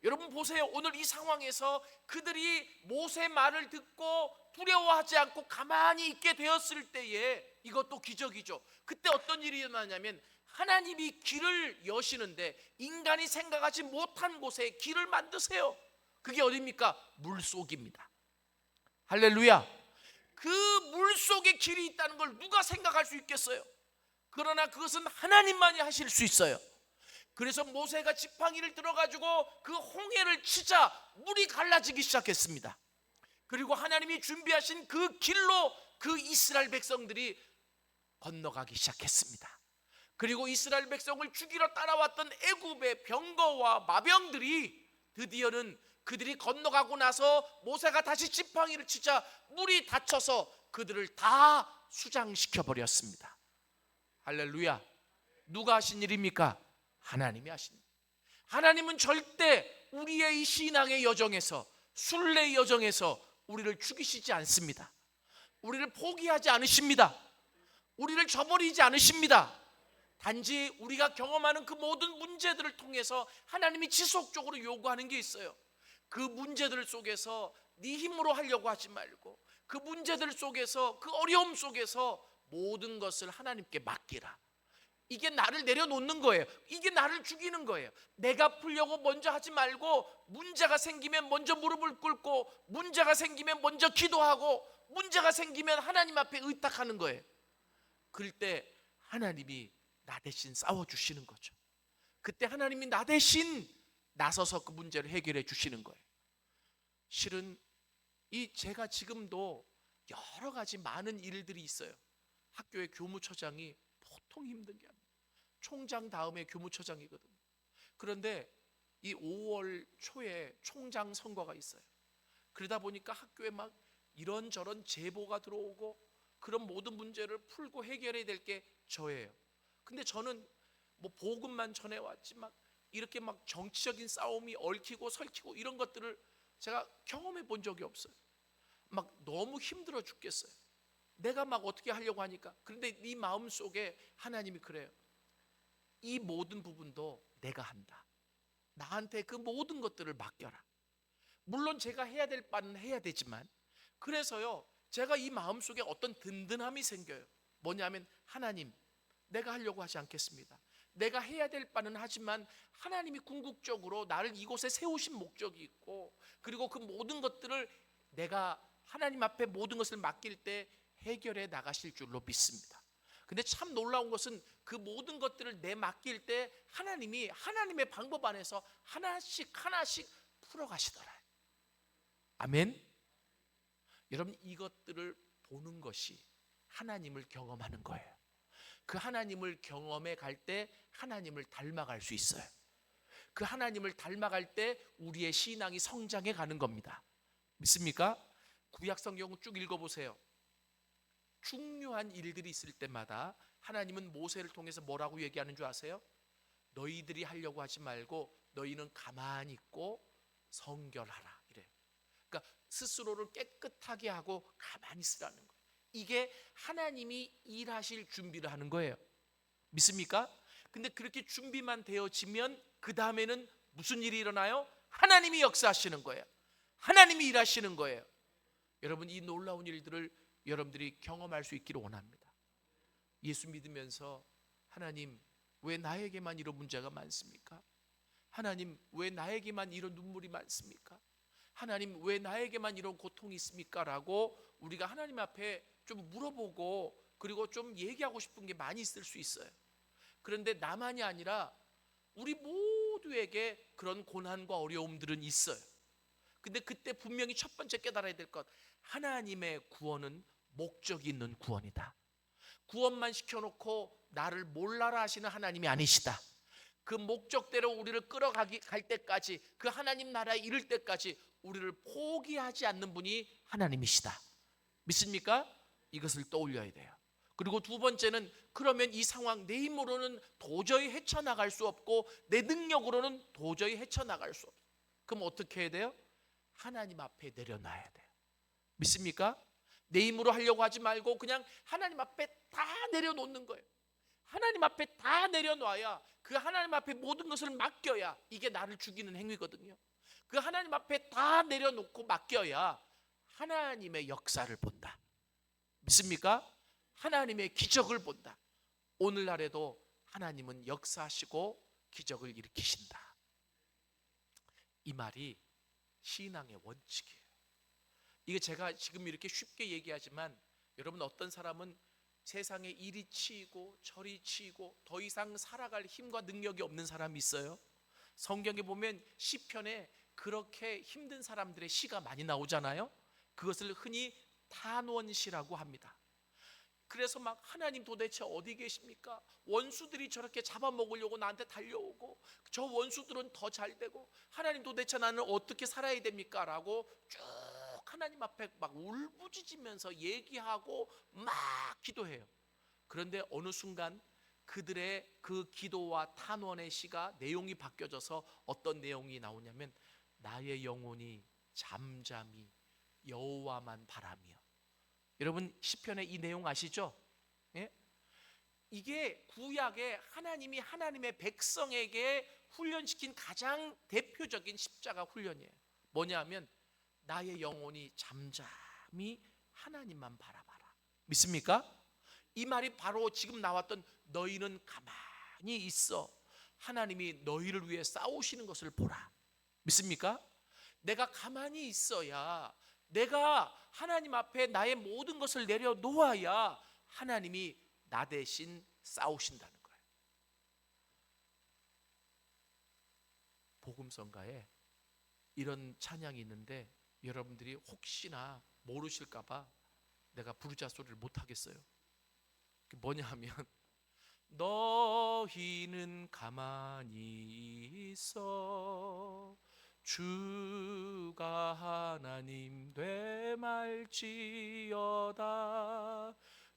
Speaker 1: 여러분 보세요. 오늘 이 상황에서 그들이 모세 말을 듣고 두려워하지 않고 가만히 있게 되었을 때에 이것도 기적이죠. 그때 어떤 일이 일어나냐면 하나님이 길을 여시는데 인간이 생각하지 못한 곳에 길을 만드세요. 그게 어디입니까? 물속입니다. 할렐루야. 그 물속에 길이 있다는 걸 누가 생각할 수 있겠어요? 그러나 그것은 하나님만이 하실 수 있어요. 그래서 모세가 지팡이를 들어가지고 그 홍해를 치자 물이 갈라지기 시작했습니다. 그리고 하나님이 준비하신 그 길로 그 이스라엘 백성들이 건너가기 시작했습니다. 그리고 이스라엘 백성을 죽이러 따라왔던 애굽의 병거와 마병들이 드디어는 그들이 건너가고 나서 모세가 다시 지팡이를 치자 물이 닫혀서 그들을 다 수장시켜 버렸습니다. 할렐루야. 누가 하신 일입니까? 하나님이 하신 일. 하나님은 절대 우리의 이 신앙의 여정에서, 순례의 여정에서 우리를 죽이시지 않습니다. 우리를 포기하지 않으십니다. 우리를 저버리지 않으십니다. 단지 우리가 경험하는 그 모든 문제들을 통해서 하나님이 지속적으로 요구하는 게 있어요. 그 문제들 속에서 네 힘으로 하려고 하지 말고 그 문제들 속에서, 그 어려움 속에서 모든 것을 하나님께 맡기라. 이게 나를 내려놓는 거예요. 이게 나를 죽이는 거예요. 내가 풀려고 먼저 하지 말고 문제가 생기면 먼저 무릎을 꿇고 문제가 생기면 먼저 기도하고 문제가 생기면 하나님 앞에 의탁하는 거예요. 그럴 때 하나님이 나 대신 싸워주시는 거죠. 그때 하나님이 나 대신 나서서 그 문제를 해결해 주시는 거예요. 실은 제가 지금도 여러 가지 많은 일들이 있어요. 학교의 교무처장이 보통 힘든 게 아니에요. 총장 다음에 교무처장이거든요. 그런데 이 5월 초에 총장 선거가 있어요. 그러다 보니까 학교에 막 이런저런 제보가 들어오고 그런 모든 문제를 풀고 해결해야 될 게 저예요. 근데 저는 뭐 복음만 전해왔지 막 이렇게 막 정치적인 싸움이 얽히고 설키고 이런 것들을 제가 경험해 본 적이 없어요. 막 너무 힘들어 죽겠어요. 내가 막 어떻게 하려고 하니까. 그런데 네 마음 속에 하나님이 그래요. 이 모든 부분도 내가 한다. 나한테 그 모든 것들을 맡겨라. 물론 제가 해야 될 바는 해야 되지만, 그래서요 제가 이 마음 속에 어떤 든든함이 생겨요. 뭐냐면 하나님, 내가 하려고 하지 않겠습니다. 내가 해야 될 바는 하지만 하나님이 궁극적으로 나를 이곳에 세우신 목적이 있고, 그리고 그 모든 것들을 내가 하나님 앞에 모든 것을 맡길 때 해결해 나가실 줄로 믿습니다. 근데 참 놀라운 것은 그 모든 것들을 내 맡길 때 하나님이 하나님의 방법 안에서 하나씩 풀어가시더라. 아멘. 여러분, 이것들을 보는 것이 하나님을 경험하는 거예요. 그 하나님을 경험해 갈 때 하나님을 닮아갈 수 있어요. 그 하나님을 닮아갈 때 우리의 신앙이 성장해 가는 겁니다. 믿습니까? 구약 성경을 쭉 읽어보세요. 중요한 일들이 있을 때마다 하나님은 모세를 통해서 뭐라고 얘기하는 줄 아세요? 너희들이 하려고 하지 말고 너희는 가만히 있고 성결하라, 이래요. 그러니까 스스로를 깨끗하게 하고 가만히 있으라는 거예요. 이게 하나님이 일하실 준비를 하는 거예요. 믿습니까? 근데 그렇게 준비만 되어지면 그 다음에는 무슨 일이 일어나요? 하나님이 역사하시는 거예요. 하나님이 일하시는 거예요. 여러분, 이 놀라운 일들을 여러분들이 경험할 수 있기를 원합니다. 예수 믿으면서 하나님, 왜 나에게만 이런 문제가 많습니까? 하나님, 왜 나에게만 이런 눈물이 많습니까? 하나님, 왜 나에게만 이런 고통이 있습니까? 라고 우리가 하나님 앞에 좀 물어보고 그리고 좀 얘기하고 싶은 게 많이 있을 수 있어요. 그런데 나만이 아니라 우리 모두에게 그런 고난과 어려움들은 있어요. 근데 그때 분명히 첫 번째 깨달아야 될 것, 하나님의 구원은 목적이 있는 구원이다. 구원만 시켜놓고 나를 몰라라 하시는 하나님이 아니시다. 그 목적대로 우리를 끌어갈 때까지, 그 하나님 나라에 이를 때까지 우리를 포기하지 않는 분이 하나님이시다. 믿습니까? 이것을 떠올려야 돼요. 그리고 두 번째는, 그러면 이 상황 내 힘으로는 도저히 헤쳐나갈 수 없고 내 능력으로는 도저히 헤쳐나갈 수 없어요. 그럼 어떻게 해야 돼요? 하나님 앞에 내려놔야 돼요. 믿습니까? 내 힘으로 하려고 하지 말고 그냥 하나님 앞에 다 내려놓는 거예요. 하나님 앞에 다 내려놔야, 그 하나님 앞에 모든 것을 맡겨야, 이게 나를 죽이는 행위거든요. 그 하나님 앞에 다 내려놓고 맡겨야 하나님의 역사를 본다. 믿습니까? 하나님의 기적을 본다. 오늘날에도 하나님은 역사하시고 기적을 일으키신다. 이 말이 신앙의 원칙이에요. 이게 제가 지금 이렇게 쉽게 얘기하지만, 여러분, 어떤 사람은 세상에 이리 치이고 저리 치이고 더 이상 살아갈 힘과 능력이 없는 사람이 있어요. 성경에 보면 시편에 그렇게 힘든 사람들의 시가 많이 나오잖아요. 그것을 흔히 탄원시라고 합니다. 그래서 막, 하나님 도대체 어디 계십니까? 원수들이 저렇게 잡아먹으려고 나한테 달려오고 저 원수들은 더 잘 되고, 하나님 도대체 나는 어떻게 살아야 됩니까? 라고 쭉 하나님 앞에 막 울부짖으면서 얘기하고 막 기도해요. 그런데 어느 순간 그들의 그 기도와 탄원의 시가 내용이 바뀌어져서 어떤 내용이 나오냐면, 나의 영혼이 잠잠히 여호와만 바라며. 여러분, 시편의 이 내용 아시죠? 예? 이게 구약에 하나님이 하나님의 백성에게 훈련시킨 가장 대표적인 십자가 훈련이에요. 뭐냐면, 나의 영혼이 잠잠히 하나님만 바라봐라. 믿습니까? 이 말이 바로 지금 나왔던 너희는 가만히 있어, 하나님이 너희를 위해 싸우시는 것을 보라. 믿습니까? 내가 가만히 있어야, 내가 하나님 앞에 나의 모든 것을 내려놓아야 하나님이 나 대신 싸우신다는 거예요. 복음성가에 이런 찬양이 있는데, 여러분들이 혹시나 모르실까봐 내가 부르자 소리를 못하겠어요. 그게 뭐냐 하면, 너희는 가만히 있어 주가 하나님 되말지어다.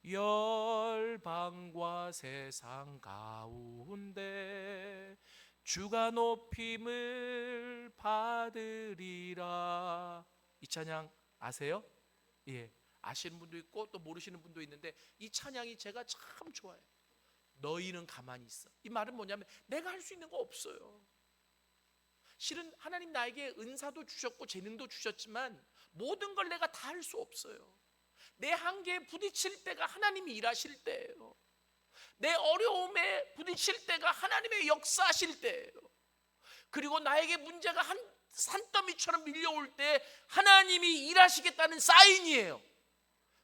Speaker 1: 열방과 세상 가운데 주가 높임을 받으리라. 이 찬양 아세요? 예, 아시는 분도 있고 또 모르시는 분도 있는데, 이 찬양이 제가 참 좋아요. 너희는 가만히 있어. 이 말은 뭐냐면, 내가 할 수 있는 거 없어요. 실은 하나님 나에게 은사도 주셨고 재능도 주셨지만 모든 걸 내가 다 할 수 없어요. 내 한계에 부딪힐 때가 하나님이 일하실 때예요. 내 어려움에 부딪힐 때가 하나님의 역사하실 때예요. 그리고 나에게 문제가 한 산더미처럼 밀려올 때 하나님이 일하시겠다는 사인이에요.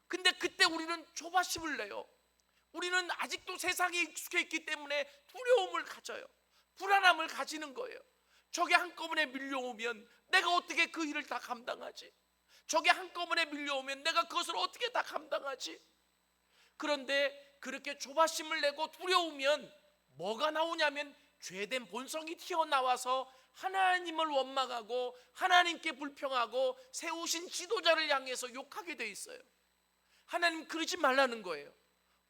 Speaker 1: 근데 그때 우리는 조바심을 내요. 우리는 아직도 세상에 익숙해 있기 때문에 두려움을 가져요. 불안함을 가지는 거예요. 저게 한꺼번에 밀려오면 내가 어떻게 그 일을 다 감당하지? 저게 한꺼번에 밀려오면 내가 그것을 어떻게 다 감당하지? 그런데 그렇게 조바심을 내고 두려우면 뭐가 나오냐면, 죄된 본성이 튀어나와서 하나님을 원망하고 하나님께 불평하고 세우신 지도자를 향해서 욕하게 돼 있어요. 하나님, 그러지 말라는 거예요.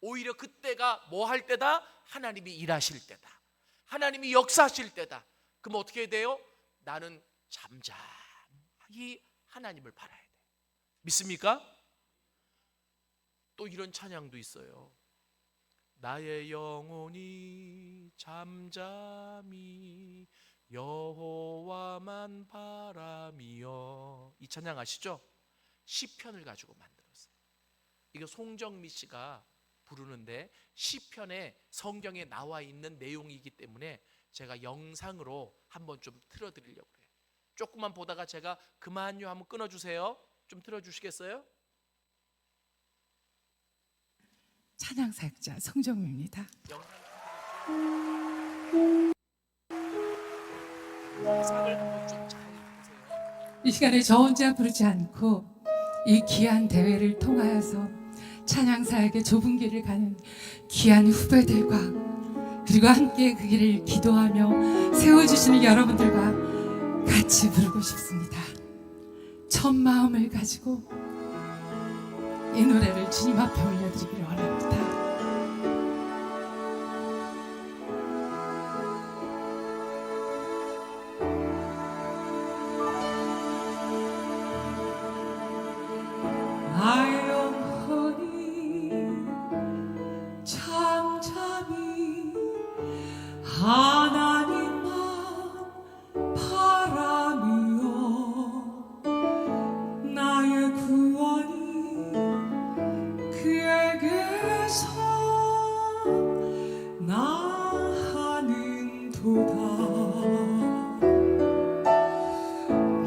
Speaker 1: 오히려 그때가 뭐 할 때다? 하나님이 일하실 때다. 하나님이 역사하실 때다. 그럼 어떻게 돼요? 나는 잠잠히 하나님을 바라야 돼요. 믿습니까? 또 이런 찬양도 있어요. 나의 영혼이 잠잠히 여호와만 바라미여. 이 찬양 아시죠? 시편을 가지고 만들었어요. 이거 송정미 씨가 부르는데 시편에 성경에 나와 있는 내용이기 때문에 제가 영상으로 한번 좀 틀어드리려고 해요. 조금만 보다가 제가 그만요 하면 끊어주세요. 좀 틀어주시겠어요?
Speaker 2: 찬양 사역자 송정미입니다.
Speaker 1: 영상을 한번 좀 잘 보세요.
Speaker 2: 이 시간에 저 혼자 부르지 않고 이 귀한 대회를 통하여서 찬양 사역의 좁은 길을 가는 귀한 후배들과 그리고 함께 그 길을 기도하며 세워주시는 여러분들과 같이 부르고 싶습니다. 첫 마음을 가지고 이 노래를 주님 앞에 올려드리기를 원합니다. 나의 영혼이 잠잠히 하나님만 바라며 나의 구원이 그에게서 나하는도다.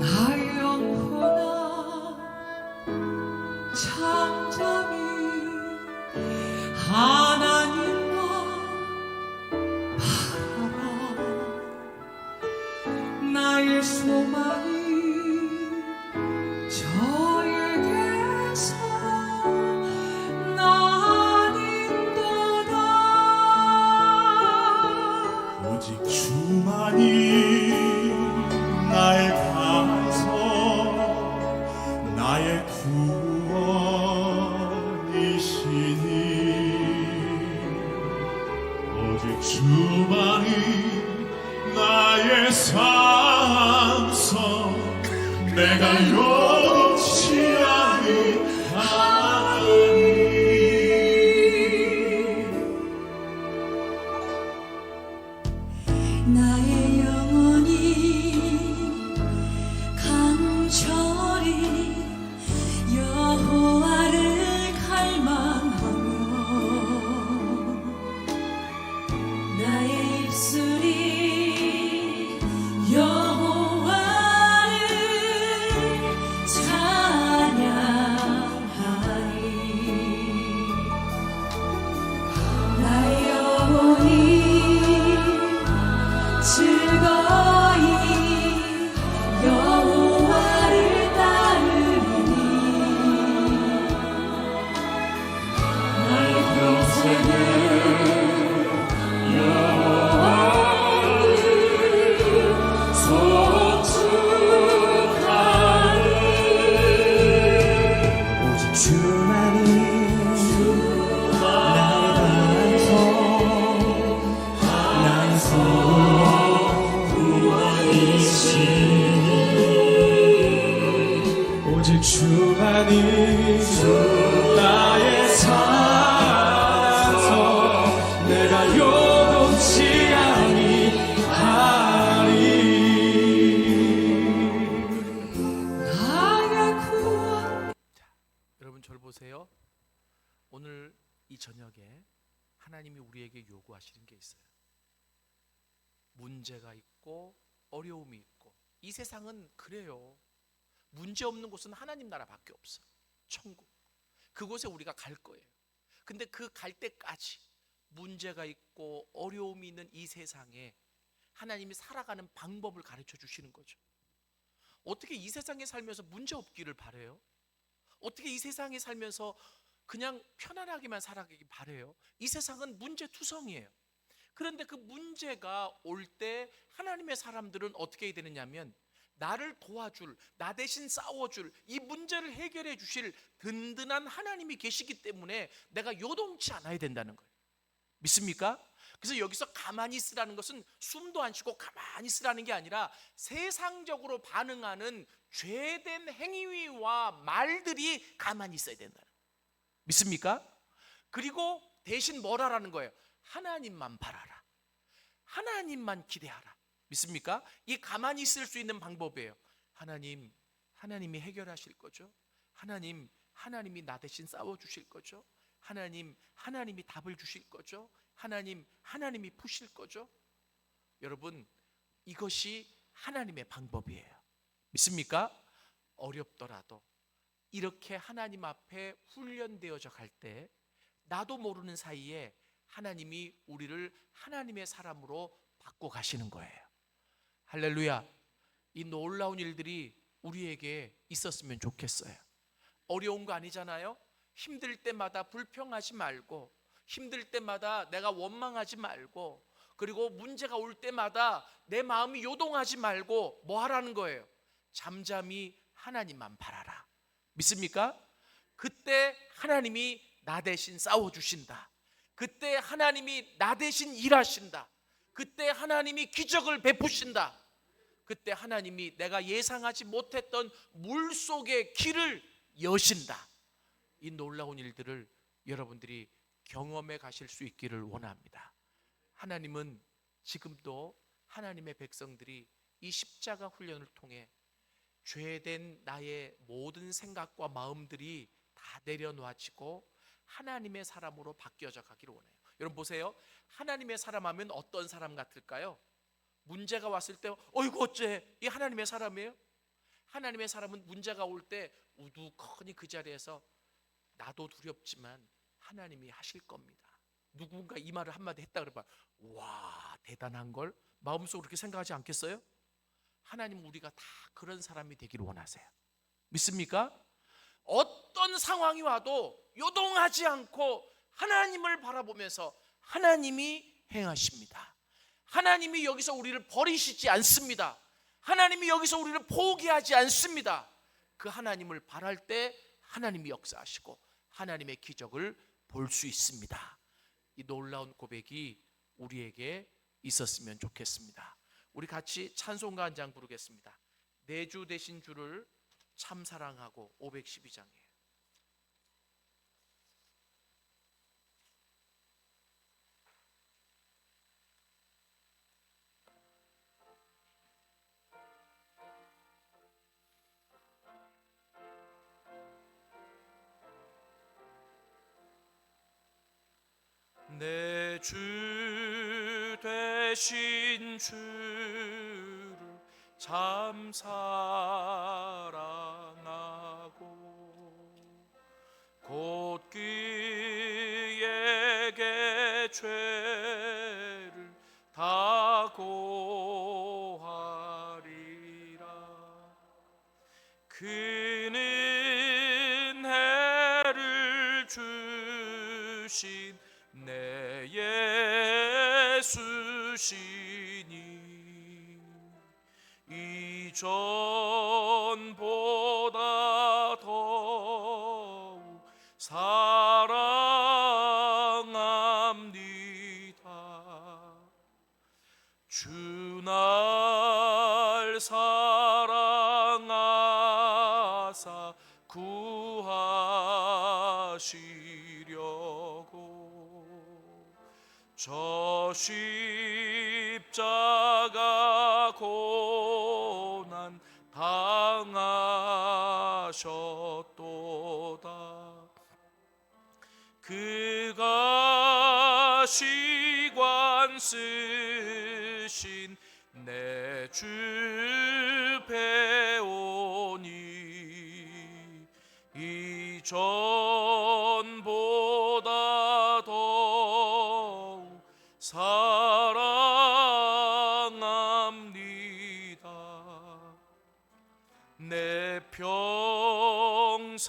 Speaker 2: 나의 영혼아 잠잠히 하나님만 바라라. 나의 소망이 저에게서 나는도다.
Speaker 3: 오직 주만이 나의 반석 나의 구원이시니 오직 주만이 나의 산성 내가 요동치 아니하니
Speaker 4: 나의 영혼이 간절히 여호와를 갈망하며 나의 입술이 여호와를 찬양하니 나의 영혼이 즐거이 여호와를 따르리니 나의 평생을 여호와를 송축하리.
Speaker 5: 오직 주만이 나의 반석 나의 구원이시니 오직 주만이 나의 산성 내가 요동치 아니하리.
Speaker 2: 나의 구원.
Speaker 1: 여러분 저를 보세요. 오늘 이 저녁에 하나님이 우리에게 요구하시는 게 있어요. 문제가 있고 어려움이 있고 이 세상은 그래요. 문제 없는 곳은 하나님 나라밖에 없어. 천국. 그곳에 우리가 갈 거예요. 근데 그 갈 때까지 문제가 있고 어려움이 있는 이 세상에 하나님이 살아가는 방법을 가르쳐 주시는 거죠. 어떻게 이 세상에 살면서 문제 없기를 바래요? 어떻게 이 세상에 살면서 그냥 편안하게만 살아가기 바래요? 이 세상은 문제투성이에요. 그런데 그 문제가 올 때 하나님의 사람들은 어떻게 해야 되느냐면 나를 도와줄, 나 대신 싸워줄, 이 문제를 해결해 주실 든든한 하나님이 계시기 때문에 내가 요동치 않아야 된다는 거예요. 믿습니까? 그래서 여기서 가만히 있으라는 것은 숨도 안 쉬고 가만히 있으라는 게 아니라 세상적으로 반응하는 죄된 행위와 말들이 가만히 있어야 된다. 믿습니까? 그리고 대신 뭘 하라는 거예요? 하나님만 바라라. 하나님만 기대하라. 믿습니까? 이 가만히 있을 수 있는 방법이에요. 하나님이 해결하실 거죠. 하나님이 나 대신 싸워주실 거죠. 하나님이 답을 주실 거죠. 하나님이 푸실 거죠. 여러분, 이것이 하나님의 방법이에요. 믿습니까? 어렵더라도 이렇게 하나님 앞에 훈련되어져 갈 때 나도 모르는 사이에 하나님이 우리를 하나님의 사람으로 바꿔 가시는 거예요. 할렐루야. 이 놀라운 일들이 우리에게 있었으면 좋겠어요. 어려운 거 아니잖아요. 힘들 때마다 불평하지 말고, 힘들 때마다 내가 원망하지 말고, 그리고 문제가 올 때마다 내 마음이 요동하지 말고 뭐 하라는 거예요? 잠잠히 하나님만 바라라. 믿습니까? 그때 하나님이 나 대신 싸워주신다. 그때 하나님이 나 대신 일하신다. 그때 하나님이 기적을 베푸신다. 그때 하나님이 내가 예상하지 못했던 물속의 길을 여신다. 이 놀라운 일들을 여러분들이 경험해 가실 수 있기를 원합니다. 하나님은 지금도 하나님의 백성들이 이 십자가 훈련을 통해 죄된 나의 모든 생각과 마음들이 다 내려놓아지고 하나님의 사람으로 바뀌어져 가기를 원해요. 여러분 보세요. 하나님의 사람 하면 어떤 사람 같을까요? 문제가 왔을 때 어이구 어째 이 하나님의 사람이에요? 하나님의 사람은 문제가 올 때 우두커니 그 자리에서 나도 두렵지만 하나님이 하실 겁니다. 누군가 이 말을 한마디 했다 그러면 와 대단한 걸 마음속으로 그렇게 생각하지 않겠어요? 하나님 우리가 다 그런 사람이 되기를 원하세요. 믿습니까? 어떤 상황이 와도 요동하지 않고 하나님을 바라보면서 하나님이 행하십니다. 하나님이 여기서 우리를 버리시지 않습니다. 하나님이 여기서 우리를 포기하지 않습니다. 그 하나님을 바랄 때 하나님이 역사하시고 하나님의 기적을 볼 수 있습니다. 이 놀라운 고백이 우리에게 있었으면 좋겠습니다. 우리 같이 찬송가 한 장 부르겠습니다. 내 주 되신 주를 참 사랑하고 512장이에요. 내 주 되신 주를 참 사랑하고 곧 그에게 죄를 다 고하리라. 그는 해를 주신 내 예수시니 이전보다 더욱 사랑합니다. 주 날 사랑하사 구하시려고 저 십자가 고난 당하셨도다. 그가 시관 쓰신 내 주 배오니 이전보다 더욱 사랑합니다. 내 평생에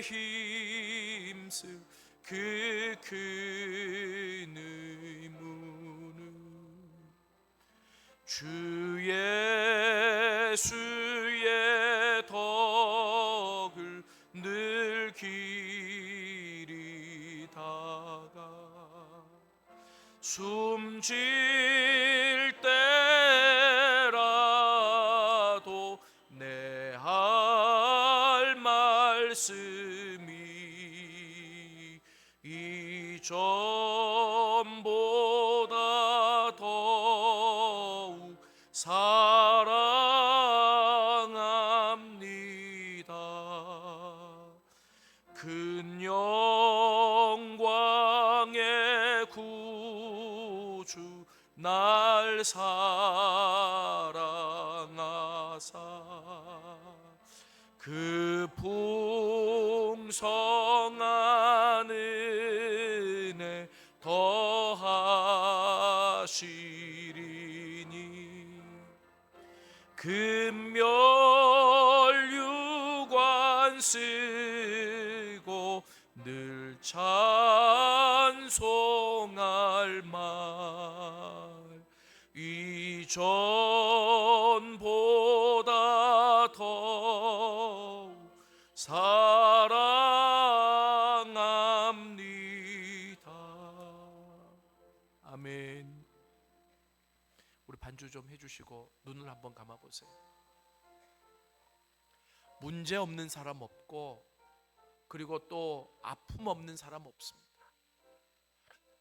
Speaker 1: 힘쓸 그 큰 의무는 주 예수의 덕을 늘 기리다가 숨질 때라도 말씀이 이전보다 더욱 사랑합니다. 큰 영광의 구주 날 사랑하사 그 풍성한 은혜 더하시리니 금멸유관 쓰고 늘 찬송할 말 이전보다 더욱 사랑합니다. 아멘. 우리 반주 좀 해주시고 눈을 한번 감아보세요. 문제 없는 사람 없고, 그리고 또 아픔 없는 사람 없습니다.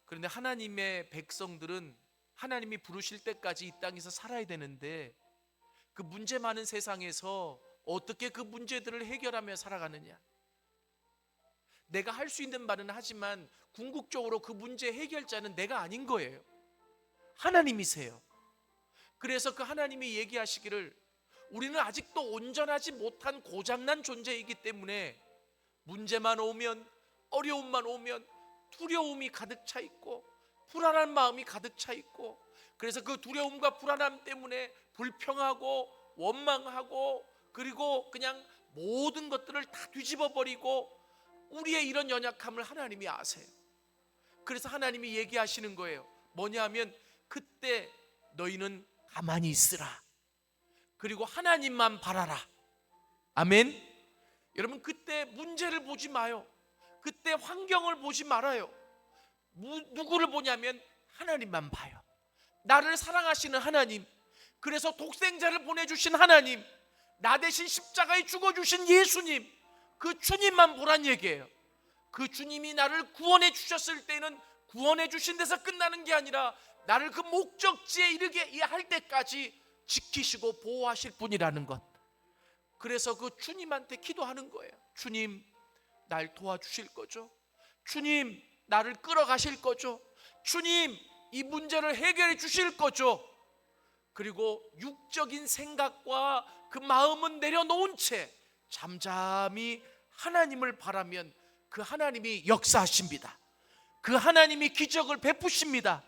Speaker 1: 그런데 하나님의 백성들은 하나님이 부르실 때까지 이 땅에서 살아야 되는데, 그 문제 많은 세상에서 어떻게 그 문제들을 해결하며 살아가느냐. 내가 할 수 있는 말은 하지만 궁극적으로 그 문제 해결자는 내가 아닌 거예요. 하나님이세요. 그래서 그 하나님이 얘기하시기를 우리는 아직도 온전하지 못한 고장난 존재이기 때문에 문제만 오면, 어려움만 오면 두려움이 가득 차 있고 불안한 마음이 가득 차 있고, 그래서 그 두려움과 불안함 때문에 불평하고 원망하고, 그리고 그냥 모든 것들을 다 뒤집어 버리고, 우리의 이런 연약함을 하나님이 아세요. 그래서 하나님이 얘기하시는 거예요. 뭐냐 하면 그때 너희는 가만히 있으라. 그리고 하나님만 바라라. 아멘. 여러분, 그때 문제를 보지 마요. 그때 환경을 보지 말아요. 누구를 보냐면 하나님만 봐요. 나를 사랑하시는 하나님, 그래서 독생자를 보내주신 하나님, 나 대신 십자가에 죽어주신 예수님, 그 주님만 보란 얘기예요. 그 주님이 나를 구원해 주셨을 때는 구원해 주신 데서 끝나는 게 아니라 나를 그 목적지에 이르게 할 때까지 지키시고 보호하실 분이라는 것. 그래서 그 주님한테 기도하는 거예요. 주님, 날 도와주실 거죠? 주님, 나를 끌어가실 거죠? 주님, 이 문제를 해결해 주실 거죠? 그리고 육적인 생각과 그 마음은 내려놓은 채 잠잠히 하나님을 바라면 그 하나님이 역사하십니다. 그 하나님이 기적을 베푸십니다.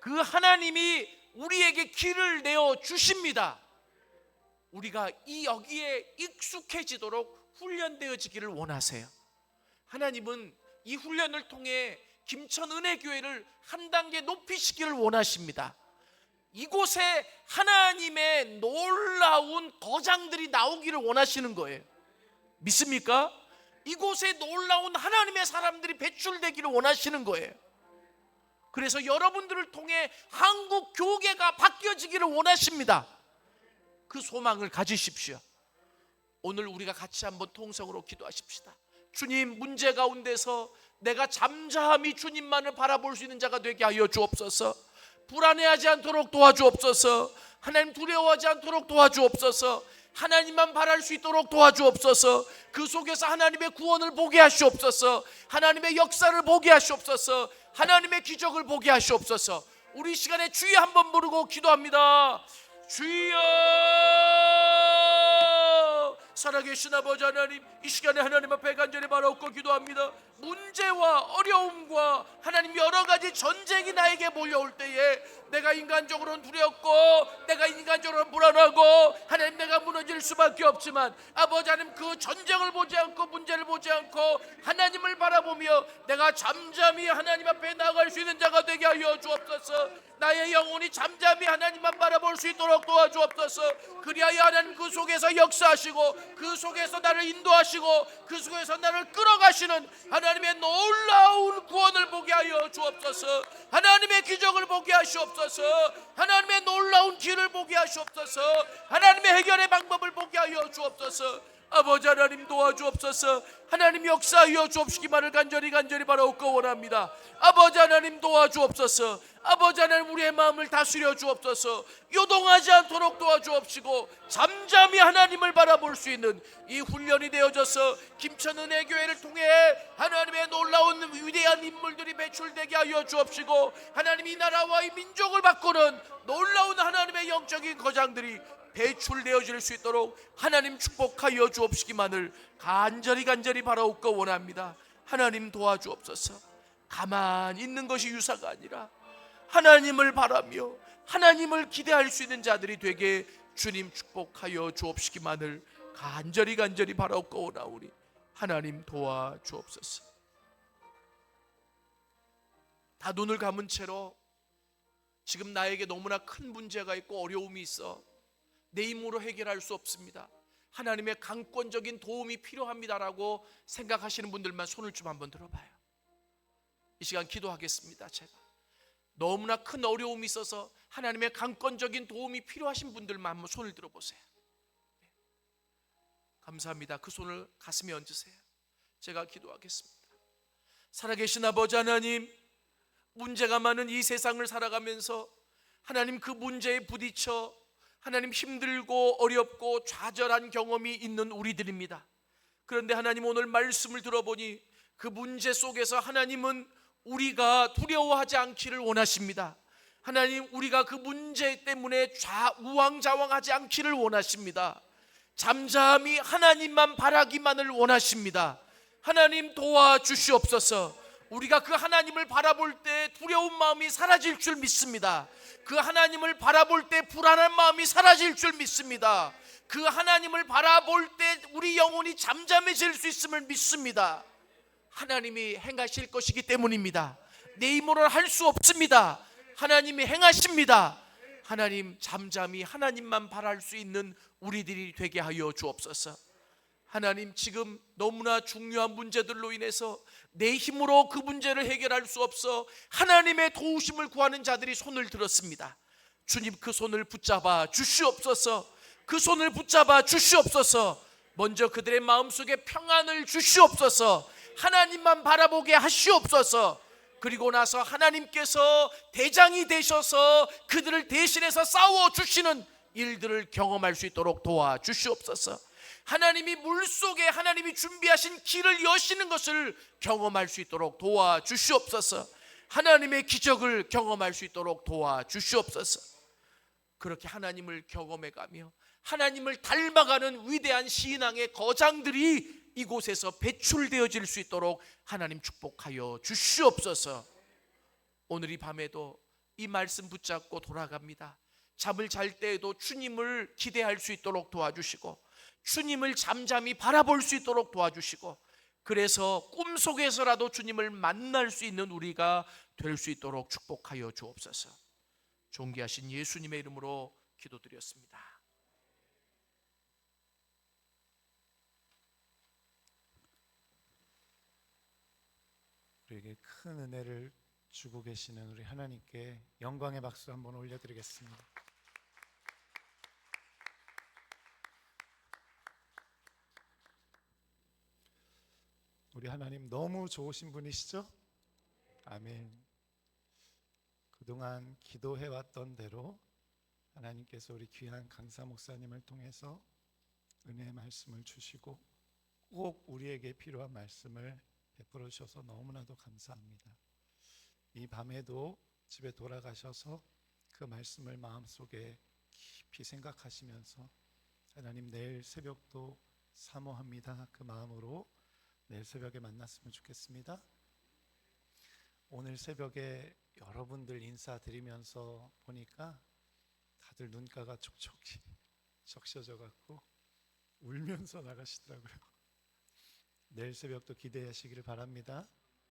Speaker 1: 그 하나님이 우리에게 길을 내어 주십니다. 우리가 여기에 익숙해지도록 훈련되어지기를 원하세요. 하나님은 이 훈련을 통해 김천은혜교회를 한 단계 높이시기를 원하십니다. 이곳에 하나님의 놀라운 거장들이 나오기를 원하시는 거예요. 믿습니까? 이곳에 놀라운 하나님의 사람들이 배출되기를 원하시는 거예요. 그래서 여러분들을 통해 한국 교계가 바뀌어지기를 원하십니다. 그 소망을 가지십시오. 오늘 우리가 같이 한번 통성으로 기도하십시다. 주님, 문제 가운데서 내가 잠잠히 주님만을 바라볼 수 있는 자가 되게 하여 주옵소서. 불안해하지 않도록 도와주옵소서. 하나님, 두려워하지 않도록 도와주옵소서. 하나님만 바랄 수 있도록 도와주옵소서. 그 속에서 하나님의 구원을 보게 하시옵소서. 하나님의 역사를 보게 하시옵소서. 하나님의 기적을 보게 하시옵소서. 우리 시간에 주여 한번 부르고 기도합니다. 주여! 살아계신 아버지 하나님, 이 시간에 하나님 앞에 간절히 바라옵고 기도합니다. 문제와 어려움과 하나님 여러 가지 전쟁이 나에게 몰려올 때에 내가 인간적으로는 두렵고 내가 인간적으로는 불안하고 하나님 내가 무너질 수밖에 없지만 아버지 하나님 그 전쟁을 보지 않고 문제를 보지 않고 하나님을 바라보며 내가 잠잠히 하나님 앞에 나아갈 수 있는 자가 되게 하여 주옵소서. 나의 영혼이 잠잠히 하나님만 바라볼 수 있도록 도와주옵소서. 그리하여 하나님 그 속에서 역사하시고 그 속에서 나를 인도하시고 그 속에서 나를 끌어가시는 하나님의 놀라운 구원을 보게 하여 주옵소서. 하나님의 기적을 보게 하시옵소서. 하나님의 놀라운 길을 보게 하시옵소서. 하나님의 해결의 방법을 보게 하여 주옵소서. 아버지 하나님 도와주옵소서. 하나님 역사하여 주옵시기만을 간절히 바라옵고 원합니다. 아버지 하나님 도와주옵소서. 아버지 하나님 우리의 마음을 다스려 주옵소서. 요동하지 않도록 도와주옵시고 잠잠히 하나님을 바라볼 수 있는 이 훈련이 되어져서 김천은혜교회를 통해 하나님의 놀라운 위대한 인물들이 배출되게 하여 주옵시고 하나님 이 나라와 이 민족을 바꾸는 놀라운 하나님의 영적인 거장들이 배출되어질 수 있도록 하나님 축복하여 주옵시기만을 간절히 바라옵고 원합니다. 하나님 도와주옵소서. 가만히 있는 것이 유사가 아니라 하나님을 바라며 하나님을 기대할 수 있는 자들이 되게 주님 축복하여 주옵시기만을 간절히 바라옵고 원하오니 하나님 도와주옵소서. 다 눈을 감은 채로 지금 나에게 너무나 큰 문제가 있고 어려움이 있어 내 힘으로 해결할 수 없습니다, 하나님의 강권적인 도움이 필요합니다라고 생각하시는 분들만 손을 좀 한번 들어봐요. 이 시간 기도하겠습니다. 제가 너무나 큰 어려움이 있어서 하나님의 강권적인 도움이 필요하신 분들만 한번 손을 들어보세요. 감사합니다. 그 손을 가슴에 얹으세요. 제가 기도하겠습니다. 살아계신 아버지 하나님, 문제가 많은 이 세상을 살아가면서 하나님 그 문제에 부딪혀 하나님 힘들고 어렵고 좌절한 경험이 있는 우리들입니다. 그런데 하나님 오늘 말씀을 들어보니 그 문제 속에서 하나님은 우리가 두려워하지 않기를 원하십니다. 하나님 우리가 그 문제 때문에 우왕좌왕하지 않기를 원하십니다. 잠잠히 하나님만 바라기만을 원하십니다. 하나님 도와주시옵소서. 우리가 그 하나님을 바라볼 때 두려운 마음이 사라질 줄 믿습니다. 그 하나님을 바라볼 때 불안한 마음이 사라질 줄 믿습니다. 그 하나님을 바라볼 때 우리 영혼이 잠잠해질 수 있음을 믿습니다. 하나님이 행하실 것이기 때문입니다. 내 힘으로는 할 수 없습니다. 하나님이 행하십니다. 하나님 잠잠히 하나님만 바랄 수 있는 우리들이 되게 하여 주옵소서. 하나님 지금 너무나 중요한 문제들로 인해서 내 힘으로 그 문제를 해결할 수 없어 하나님의 도우심을 구하는 자들이 손을 들었습니다. 주님 그 손을 붙잡아 주시옵소서. 그 손을 붙잡아 주시옵소서. 먼저 그들의 마음속에 평안을 주시옵소서. 하나님만 바라보게 하시옵소서. 그리고 나서 하나님께서 대장이 되셔서 그들을 대신해서 싸워주시는 일들을 경험할 수 있도록 도와주시옵소서. 하나님이 물속에 하나님이 준비하신 길을 여시는 것을 경험할 수 있도록 도와주시옵소서. 하나님의 기적을 경험할 수 있도록 도와주시옵소서. 그렇게 하나님을 경험해가며 하나님을 닮아가는 위대한 신앙의 거장들이 이곳에서 배출되어질 수 있도록 하나님 축복하여 주시옵소서. 오늘 이 밤에도 이 말씀 붙잡고 돌아갑니다. 잠을 잘 때에도 주님을 기대할 수 있도록 도와주시고 주님을 잠잠히 바라볼 수 있도록 도와주시고 그래서 꿈속에서라도 주님을 만날 수 있는 우리가 될 수 있도록 축복하여 주옵소서. 존귀하신 예수님의 이름으로 기도드렸습니다.
Speaker 6: 우리에게 큰 은혜를 주고 계시는 우리 하나님께 영광의 박수 한번 올려드리겠습니다. 우리 하나님 너무 좋으신 분이시죠? 아멘. 그동안 기도해왔던 대로 하나님께서 우리 귀한 강사 목사님을 통해서 은혜의 말씀을 주시고 꼭 우리에게 필요한 말씀을 베풀어 주셔서 너무나도 감사합니다. 이 밤에도 집에 돌아가셔서 그 말씀을 마음속에 깊이 생각하시면서 하나님 내일 새벽도 사모합니다. 그 마음으로 내일 새벽에 만났으면 좋겠습니다. 오늘 새벽에 여러분들 인사드리면서 보니까 다들 눈가가 촉촉히 적셔져 갖고 울면서 나가시더라고요. 내일 새벽도 기대하시기를 바랍니다.